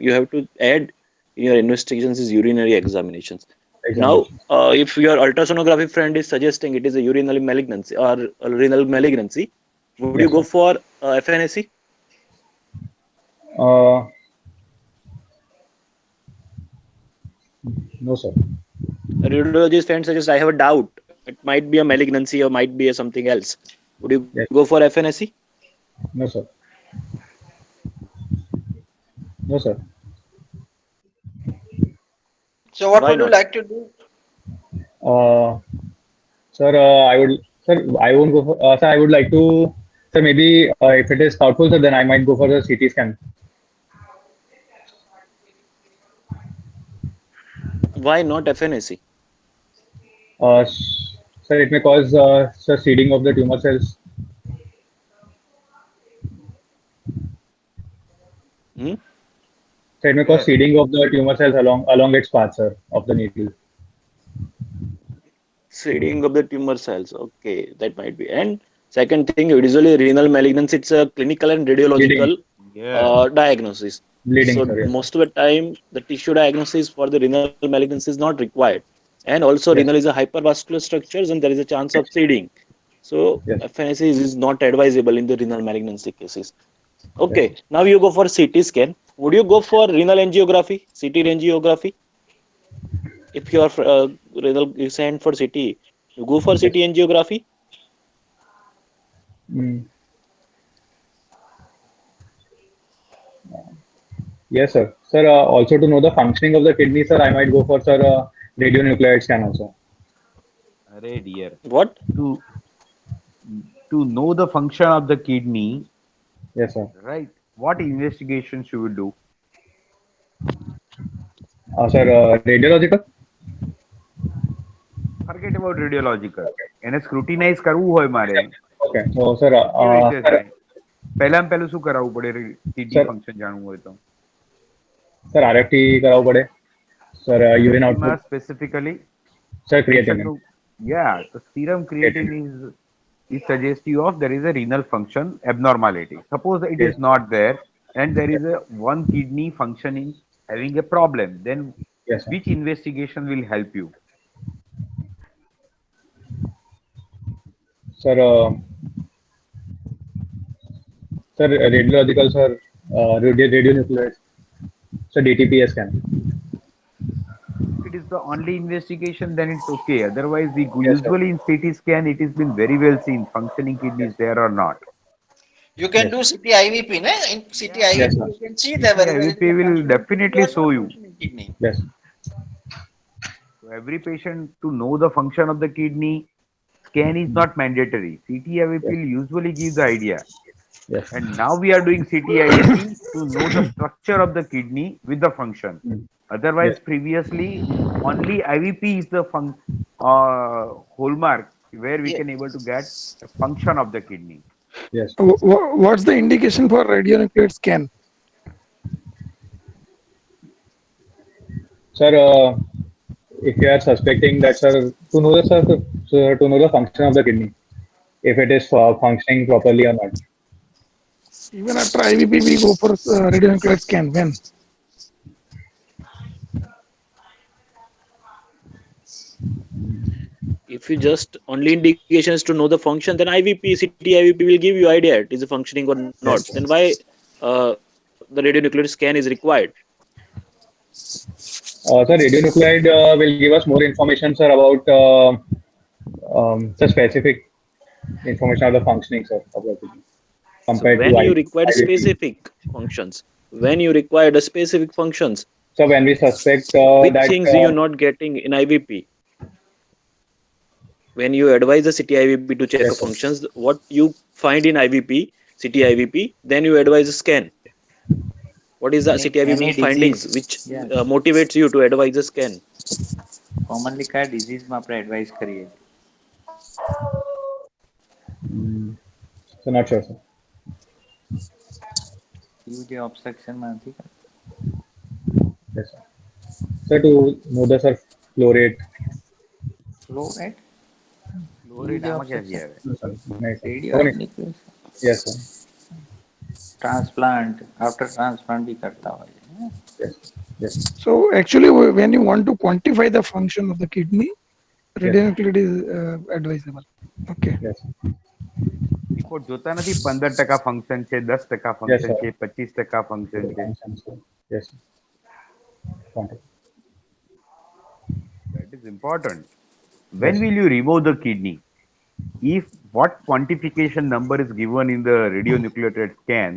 you have to add in your investigations is urinary examinations. Now, Examination. if your ultrasonography friend is suggesting it is a urinary malignancy or a renal malignancy, would you Yes, go sir. for FNAC? No, sir. A radiologist friend suggests I have a doubt. It might be a malignancy or might be a something else. Would you Yes. go for FNAC? No, sir. No, sir. So what Why would you not? like to do? Sir, I won't go for, sir, I would like to, sir, maybe if it is doubtful, sir, then I might go for the CT scan. Why not FNAC? Sir, it may cause, sir, seeding of the tumor cells. Hmm? Sir, it may cause Yes. seeding of the tumor cells along its path, sir, of the needle. Seeding of the tumor cells. Okay, that might be. And second thing, usually renal malignancy, it's a clinical and Bleeding, radiological Yes. diagnosis. bleeding, So sir, yes, sir. most of the time, the tissue diagnosis for the renal malignancy is not required. And also, Yes, renal is a hypervascular structures, and there is a chance of seeding. So yes, FNAC is not advisable in the renal malignancy cases. yes, Okay, now you go for CT scan. Would you go for renal angiography, CT angiography? If you are renal you sent for CT, you go for yes. CT angiography. Mm. Yes, sir. Sir, also to know the functioning of the kidney, sir, I might go for, sir, radionuclide scan also. Array dear. What? To to know the function of the kidney, Yes, sir. right? What investigation should we do? Sir, radiological? Forget about radiological. એને scrutinize કરવું હોય મારે Okay. So, sir, કેવી રીતે sir, થાય? પહેલામાં પહેલું શું કરાવવું પડે કિડની Sir. ફંક્શન જાણવું હોય તો? sir, RFT करावं पड़े. Sir, urine એમાં output. specifically Sir, patient creatinine. નું yeah, the serum creatine is suggestive of there is a renal function abnormality. Suppose it Yes. is not there and there is a one kidney functioning having a problem, then Yes, sir. which investigation will help you? Sir, sir, radiological, sir, radionuclide. Sir, DTPS scan. If it is the only investigation, then it's okay. Otherwise, we go, Yes, sir. usually in CT scan, it has been very well seen functioning kidney is there or not. You can Yes. do CT IVP, ne? In CT IVP, Yes, sir. you can see that whether there is IVP a will functioning definitely kidney or show you. non-functioning kidney. Yes. So every patient to know the function of the kidney, scan is not mandatory. CT IVP Yes. will usually give the idea. Yes. And now we are doing CT IVP to know the structure of the kidney with the function. Mm. Otherwise, Yes. previously only IVP is the hallmark where we Yeah. can able to get the function of the kidney. Yes. What's the indication for radionuclide scan? Sir, if you are suspecting that, sir, to know the sir, to know the function of the kidney, if it is functioning properly or not. Even after IVP, we go for radionuclide scan. When? If you just only indications to know the function, then IVP, CT IVP will give you idea it is functioning or not. Yes, Then why the radionuclear scan is required? Sir, radionuclide will give us more information, sir, about the specific information of the functioning, sir, of the kidney So compared when to you require IVP. specific functions, when you require the specific functions, So when we suspect which that, things you're not getting in IVP? When you advise the CT IVP to check a yes, sir. functions, what you find in IVP, CT IVP, then you advise a scan. What is the CT Any IVP findings disease, which yeah, motivates you to advise a scan? commonly કયા ડિઝીઝમાં આપણે advice કરીએ So not sure, sir. એવું જે ઓબ્સ્ટ્રક્શનમાં નથી કરતા. Yes, sir. Sir, to know the sir flow rate. Flow rate, Flow rate આમાં ક્યાંથી આવે? No, sir. Nice, sir. Radio Oh, no. Application, Yes, sir. Transplant, after transplant બી કરતા હોય છે. Yes, yes, So actually, when you want to quantify the function of the kidney, radionuclide is advisable. Okay. yes. Report જોતા નથી 15% function છે, 10% function sir. છે, 25% function છે. Yes, sir. Contact. That is important. When will you remove the kidney? If what quantification number is given in the radionucleotide scan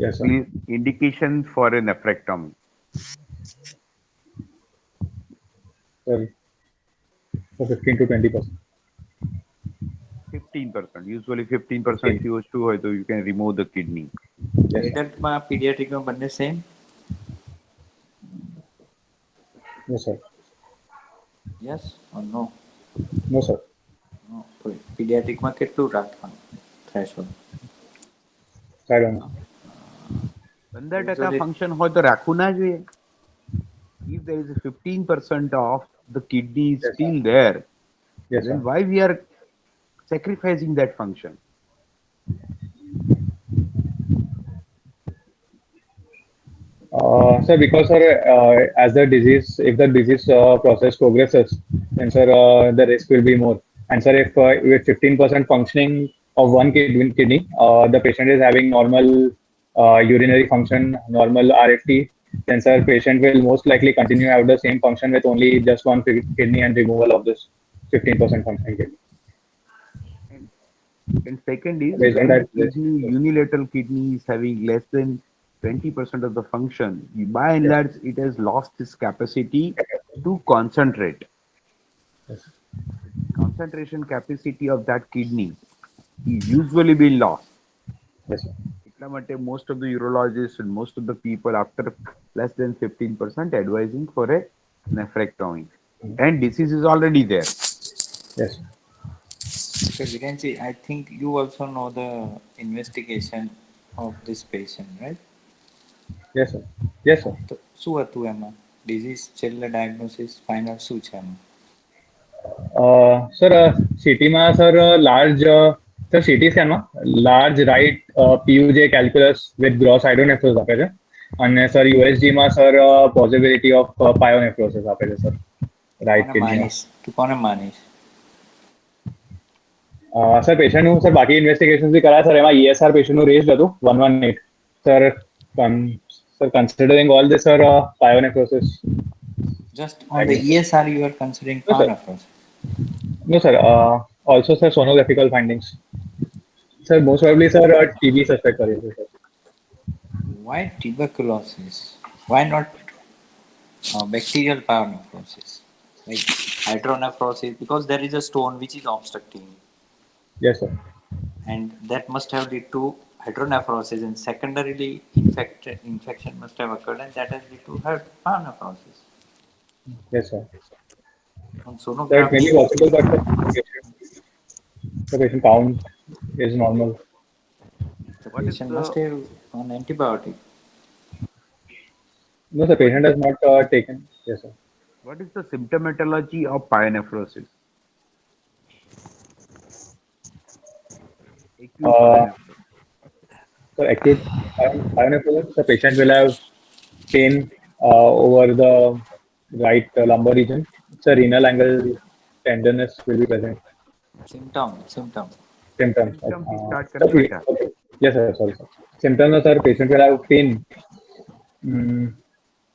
Yes, sir. is indication for a nephrectomy. Sir, so 15 to 20%. 15%. Usually 15% CO2 હોય તો you can remove the kidney. Yes, sir. એડલ્ટમાં પીડિયાટ્રિકમાં બંને same? No, sir. Yes or no? No, sir. No. પીડિયાટ્રિકમાં કેટલું રાખવાનું threshold? I don't know. 15% function હોય તો રાખવું ના જોઈએ. If there is a 15% of the kidney is Yes, still there, Yes, then sir. why we are sacrificing that function? Sir, because sir, as the disease, if the disease process progresses, then sir, the risk will be more. And sir, if with 15% functioning of one kidney, the patient is having normal urinary function, normal RFT, then sir, patient will most likely continue to have the same function with only just one kidney and removal of this 15% functioning kidney. And second is, Based on when that, the kidney, unilateral kidney is having less than 20% of the function, by and large, it has lost its capacity to concentrate. Yes. Concentration capacity of that kidney is usually been lost. Yes, sir. એટલા માટે most of the urologists and most of the people after less than 15% advising for a nephrectomy. And disease is already there. Yes. Okay, Virenji, I think you also know the investigation of this patient, right? Yes, sir. Yes, sir. તો શું હતું એમાં? Disease છેલ્લે diagnosis final શું છે એમાં? Sir, CT માં sir large sir CT scan માં large right PUJ calculus with gross hydronephrosis આપે છે અને sir USG માં sir possibility of pyonephrosis આપે છે sir right કોને kidney માં. માનીશ? તું કોને માનીશ? સર પેશન્ટનું સર બાકી ઇન્વેસ્ટિગેશન બી કરાયા સર એમાં ESR પેશન્ટનું રેઝડ હતું 118 sir sir considering all this sir pyonephrosis. Just on the ESR you are considering No, sir. pyonephrosis? No, sir. Also, sir, sonographical findings. Sir, most probably, sir, TB suspect are sir. Why tuberculosis? Why not bacterial pyonephrosis? Like hydronephrosis, because there is a stone which is obstructing, Yes, sir. and that must have led to hydronephrosis, and secondarily infection must have occurred, and that has led to pyonephrosis. Yes, sir. On Sir, it sonography, may be possible, but the patient count is normal. the What is patient the- must have an antibiotic. No, the patient has not taken. Yes, sir. What is the symptomatology of pyonephrosis? Acute Uh, pyonephrosis. so acute pyonephrosis, the patient will have pain over the right lumbar region. It's a renal angle tenderness will be present. Symptom. Symptoms. Symptoms we start So, करें बेटा. okay. Yes, sir. Sorry, sir. Symptoms are patient will have pain. Mm,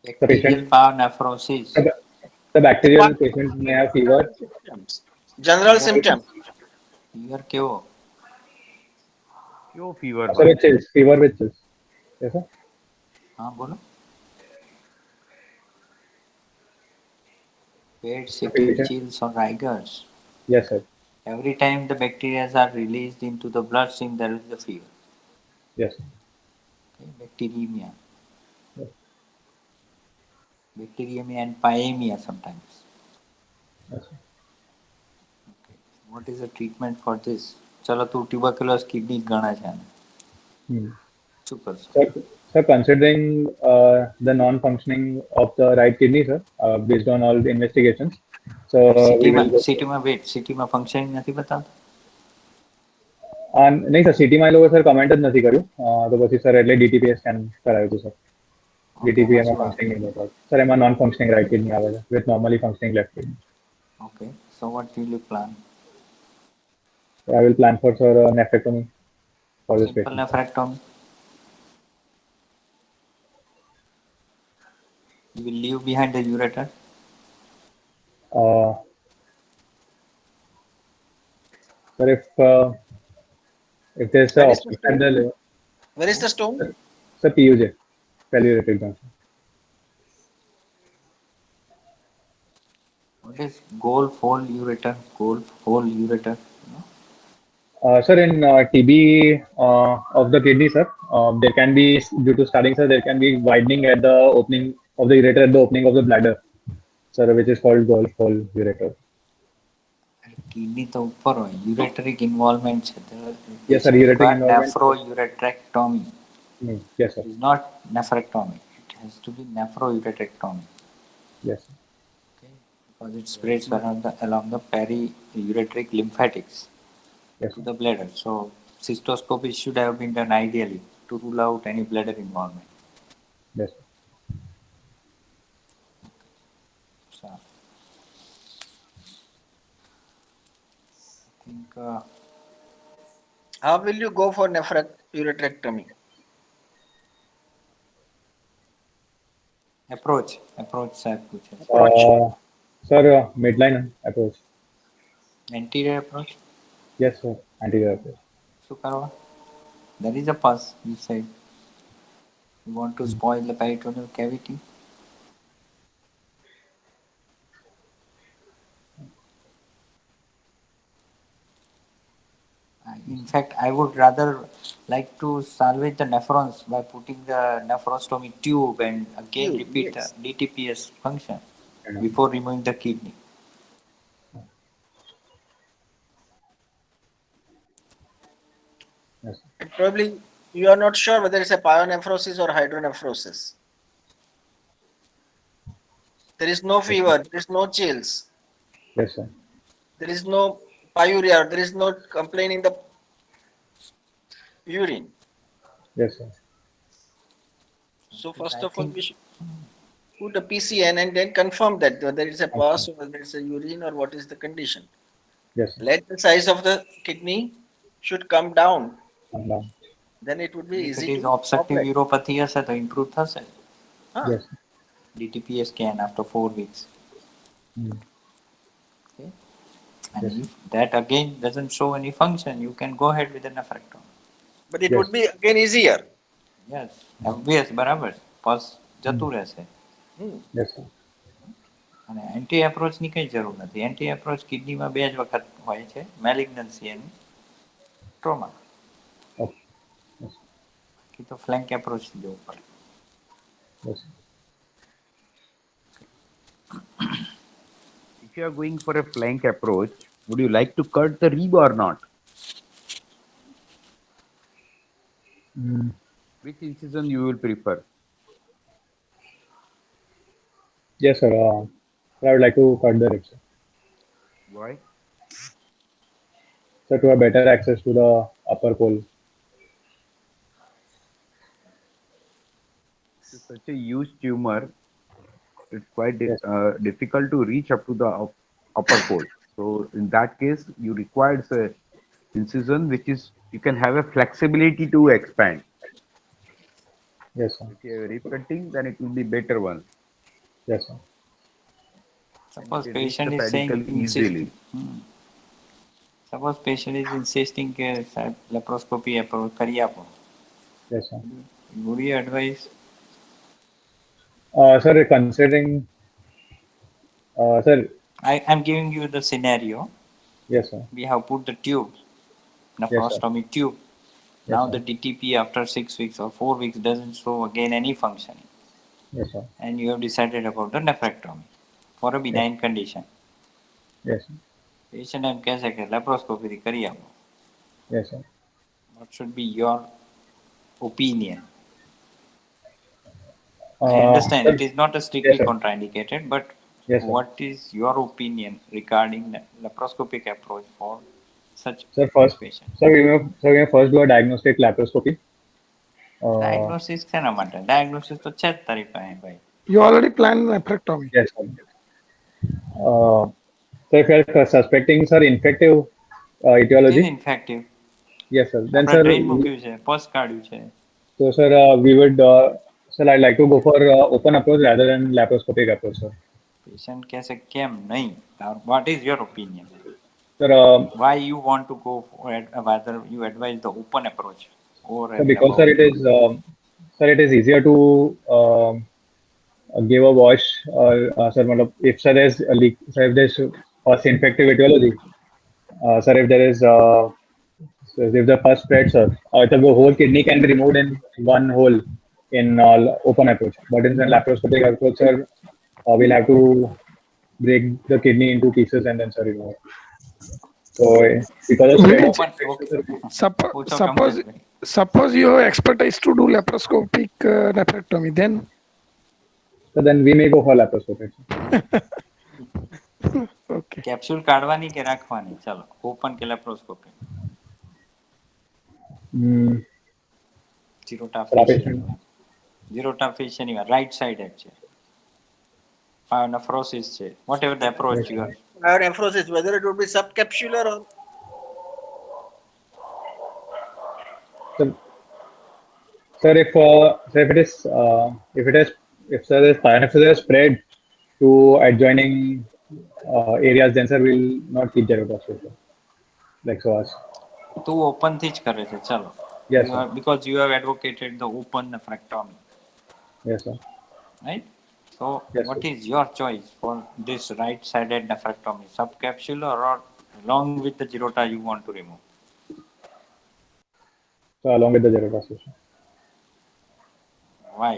the Bacterial patient, pyonephrosis. the, the bacterial patient may have fever. Symptoms. General Fever, symptom. fever क्यों? क्यों fever So बा? with chills, fever with chills. Yes, sir. हाँ बोलो. Paid The city patient. chills or rigors. Yes, sir. Every time the bacteria are released into the bloodstream, there is the fever. Yes. Sir. Okay? Bacteremia. Yes. Bacteremia and pyemia sometimes. Yes, sir. Okay. What is the treatment for this? चलो तू tuberculosis kidney गणा છે આને. Hmm. શું કરશો? Sir, considering the non-functioning of the right kidney, sir, based on all the investigations, so we will go. સિટીમાં functioning નથી બતાવતા. નહીં સર સિટીમાં એ લોકો સર કમેન્ટ જ નથી કર્યું તો પછી સર એટલે ડીટીપીએસ સ્કેન કરાવ્યું હતું સર ડીટીપી એમાં ફંક્શનિંગ નહીં બતાવ્યું સર એમાં નોન ફંક્શનિંગ રાઇટ કિડની આવે છે with normally functioning left kidney. Okay. So what will you plan? I will plan for sir nephrectomy for this Simple patient. nephrectomy. You will leave behind the ureter. Sir, if there's a Where is the obstruction at the stone? liver, Where is the stone? sir PUJ, paleoretic junction. What is Golf hole ureter? Golf hole ureter. You know? Sir, in TB of the kidney, sir, there can be, due to starting, sir, there can be widening at the opening of the ureter at the opening of the bladder, sir, which is called Golf hole ureter. Kidney તો ઉપર હોય યુરેટરિક involvement છે. Yes, sir, ureteric involvement. Nephrouretrectomy. Yes, sir. It is not nephrectomy. It has to be nephrouretrectomy. Yes, sir. Okay? Because it spreads along the periureteric lymphatics Yes, to sir. the bladder. So cystoscopy should have been done ideally to rule out any bladder involvement. Yes, sir. So I think How will you go for nephrouretrectomy? approach સાહેબ પૂછે છે. Sir, midline approach. Anterior approach. Yes, sir, anterior approach. શું કરવા? There is a pus, you said. You want to spoil the peritoneal cavity? In fact, I would rather like to salvage the nephrons by putting the nephrostomy tube and again repeat Yes. the DTPS function before removing the kidney. Yes, sir. And probably you are not sure whether it's a pyonephrosis or hydronephrosis. There is no fever, there is no chills, Yes, sir. there is no pyuria, there is no complaint in the urine. Yes, sir. So first I of all, think- we should put a PCN and then confirm that whether it's a pus or whether it's a urine or what is the condition. Yes, sir. Let the size of the kidney should come down. Calm down. Then it would be If easy it is to obstructive operate. uropathy હશે તો improve થશે. Huh? Yes, sir. DTPS scan after 4 weeks. Mm. Okay. And Yes. if that again doesn't show any function, you can go ahead with the nephrectomy. But it Yes. would be again easier. Yes, obvious, બરાબર. પસ જતું રહેશે. Yes, sir. અને anti એપ્રોચની કંઈ જરૂર નથી. Anti approach કિડનીમાં 2 જ વખત હોય છે, મેલિગ્નન્સી અને ટ્રોમા. Okay. Yes, sir. બાકી તો ફ્લેન્ક એપ્રોચથી જવું પડે. Yes, sir. If you are going for a flank approach, would you like to cut the rib or not? Which incision you will prefer? Yes, sir. I would like to cut the rib, sir. Why? So to have better access to the upper pole. It's such a huge tumor. It's quite Yes. difficult to reach up to the upper pole. So in that case, you require a incision which is you can have a flexibility to expand. Yes, sir. If you have rib cutting, then it will be better one. Yes, sir. And you Suppose can reach the patient is saying pedicle easily. suppose patient is insisting કે સાહેબ laparoscopy approach કરી આપો. Yes, sir. Would you advise? Sir, considering, sir, I'm giving you the scenario. yes, sir. We have put the tube, nephrostomy tube. Yes, Now sir. the DTP after 6 weeks or 4 weeks doesn't show again any functioning. Yes, sir. And you have decided about the nephrectomy for a benign condition. Yes, sir. Patient એમ કહેશે કે laparoscopy કરી આપો. Yes, sir. What should be your opinion? I Uh, understand sir, it is not a strictly yes, sir. contraindicated, but Yes, sir. what is your opinion regarding the laparoscopic approach for such Sir, first, patients? sir, we may first do a diagnostic laparoscopy. Diagnosis શેના માટે? Diagnosis તો છે જ તારી પાસે ભાઈ. You already planned nephrectomy. Yes, sir. So if you are suspecting, sir, infective It etiology, is infective. yes, sir. Then, આપણે sir, drain મૂક્યું છે, pus કાઢ્યું છે. so, sir, we would, sir, I'd like to go for open approach rather than laparoscopic approach, sir. Patient કહેશે કેમ નહીં? What is your opinion? Sir, Why you want to go for whether you advise the open approach or sir, because, sir, it is easier to give a wash or, sir, if, sir, there's a leak, sir, if there's pus infective etiology, sir, if there is, so if the pus spreads, sir, the whole kidney can be removed in one hole in open approach. But in the laparoscopic approach, sir, we'll have to break the kidney into pieces and then, sir, remove it. So, because of Really? Open, Suppose you have expertise to do laparoscopic nephrectomy, then so then we may go for laparoscopic. okay. capsule કાઢવાની કે રાખવાની? ચલો, open કે laparoscopy? Zero-ta fascia ની right side છે. Pyonephrosis છે. Whatever the approach you are. Pyonephrosis, whether it would be subcapsular or Sir, if it is if sir is pyonephrosis spread to adjoining areas, then, sir, we'll not keep gerotoxin, like so as. તું open થી જ કરે છે. ચલો. Yes, You sir. are, because you have advocated the open nephrectomy, Yes, sir. right? So Yes, what sir. is your choice for this right-sided nephrectomy? Subcapsular or along with the Girota you want to remove? So along with the gerotoxin. Why?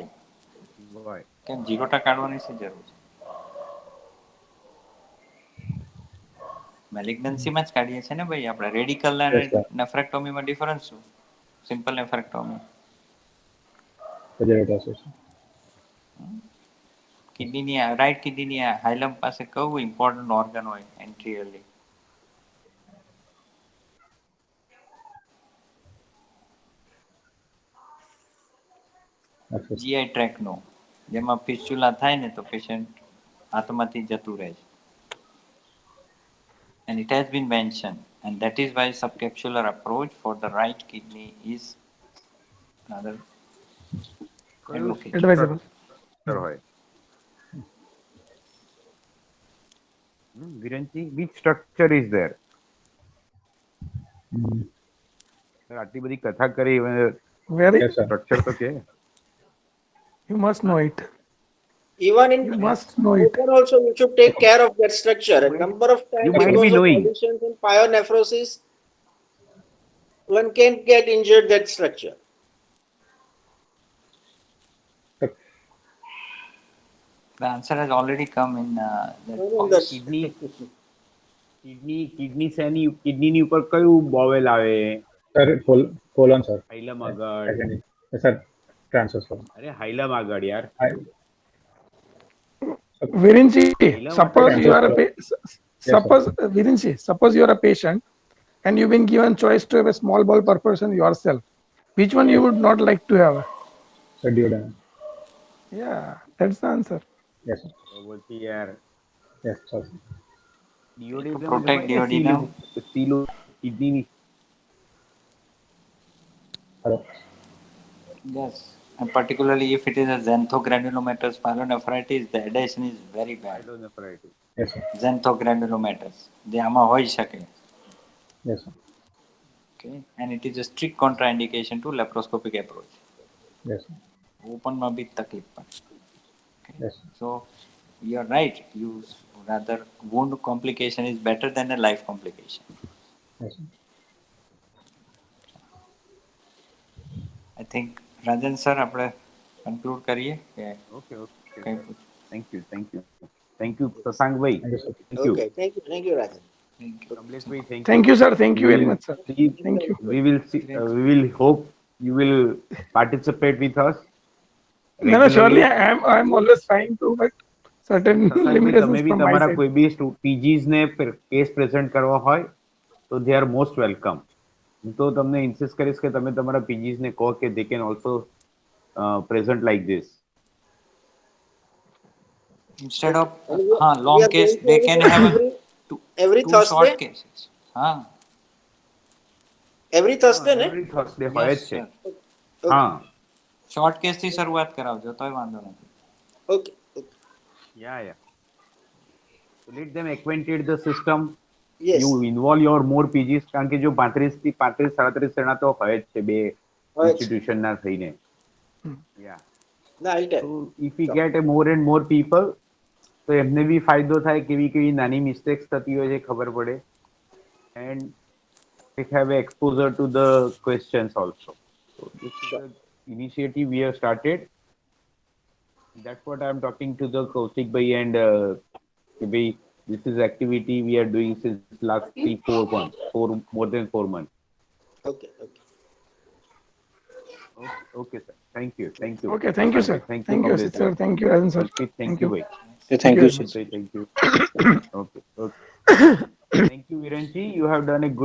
Why? કેમ Girota કાઢવાની શી જરૂર છે? મેલિગ્નન્સી માં જ કાઢીએ છે ને ભાઈ આપણે. રેડિકલ અને Yes, sir. નેફ્રેક્ટોમી માં ડિફરન્સ શું? સિમ્પલ નેફ્રેક્ટોમી. The gerotoxin. કિડનીની રાઈટ કિડનીની હાઇલમ પાસે કયું ઇમ્પોર્ટન્ટ ઓર્ગન હોય એન્ટ્રીયરલી? Okay. જીઆઈ ટ્રેક નો, જેમાં ફિસ્ચ્યુલા થાય ને તો પેશન્ટ આત્માથી જતું રહે છે. And it has been mentioned, and that is why subcapsular approach for the right kidney is another advocate. Advisable. Sir, hoy. Virenchi, which structure is there? Sir, આટલી બધી કથા કરી, Very, Yes, sir. સ્ટ્રક્ચર તો કે you must know it. even in You must know it. open also you should take care of that structure. A number of times You might because be of knowing. conditions in pyonephrosis, one can get injured that structure. The answer has already come in No, no, that that's- kidney શેની કિડનીની ઉપર કયું bowel આવે? Sir, colon, sir. હાઇલમ આગળ. Yes, sir. Transfer, sir. અરે હાઇલમ આગળ યાર. Virenji, Dilemma suppose to you are a answer. suppose Virenji, suppose you are a patient and you've been given choice to have a small bowel perforation yourself. Which one you would not like to have? So duodenum. Yeah, that's the answer. Yes, sir. बोलती यार Yes, sir. Duodenum To protect जो duodenum. Silo kidney Hello. Yes. And particularly if it is a xanthogranulomatous pyelonephritis, the adhesion is very bad. Pyelonephritis Yes, sir. Xanthogranulomatous. જે આમાં હોઈ શકે. Yes, sir. Okay. And it is a strict contraindication to laparoscopic approach. Yes, sir. Open માં બી તકલીફ પણ. Okay. Yes, sir. So you are right. You rather wound complication is better than a life complication. Yes, sir. I think Rajan sir આપણે conclude કરીએ કે okay okay કંઈ thank you Shashank भाई Thank you, sir. Thank you Okay, thank you, Rajan. Kamlesh भाई Thank you, sir. Thank you very much, sir. see, Thank you. we will see we will hope you will participate with us No, no, surely regularly. I am always trying to, but certain Shashank ભાઈ limitations તમે બી from my તમારા side. કોઈ બી પીજીસ ને case present કરવા હોય તો they are most welcome. હું તો તમને ઇન્સિસ્ટ કરીશ કે તમે તમારા પીજીસ ને કહો કે they can also present like this. instead of And we long are case going to they can have a every two Thursday. short cases. Every Thursday, ne? Every Thursday હોય Yes, જ છે. sir. હા short case થી શરૂઆત કરાવજો તોય વાંધો નથી. Okay. yeah. So let them acquainted the system. Yes. You involve your more PGs કારણ કે જો 35 થી 37 જણા તો હોય જ છે બે હોય જ. ઇન્સ્ટિટ્યુશન ના થઈને. Yeah. No, I'll tell. So if we get a more and more people તો એમને બી ફાયદો થાય કેવી કેવી નાની મિસ્ટેક્સ થતી હોય છે ખબર પડે and they have exposure to the questions also. So this is the initiative we have started. That's what I'm talking to the Kaushik bhai and this is activity we are doing since last 3-4 months, more than 4 months. Okay. Okay, sir. Thank you. Okay, thank you, sir. Thank you, Thank you, Kamlesh sir. Thank you, Rajan, sir. Thank you, bhai. Thank you, very sir. much. Thank you. Okay. Thank you, Virenji. You have done a good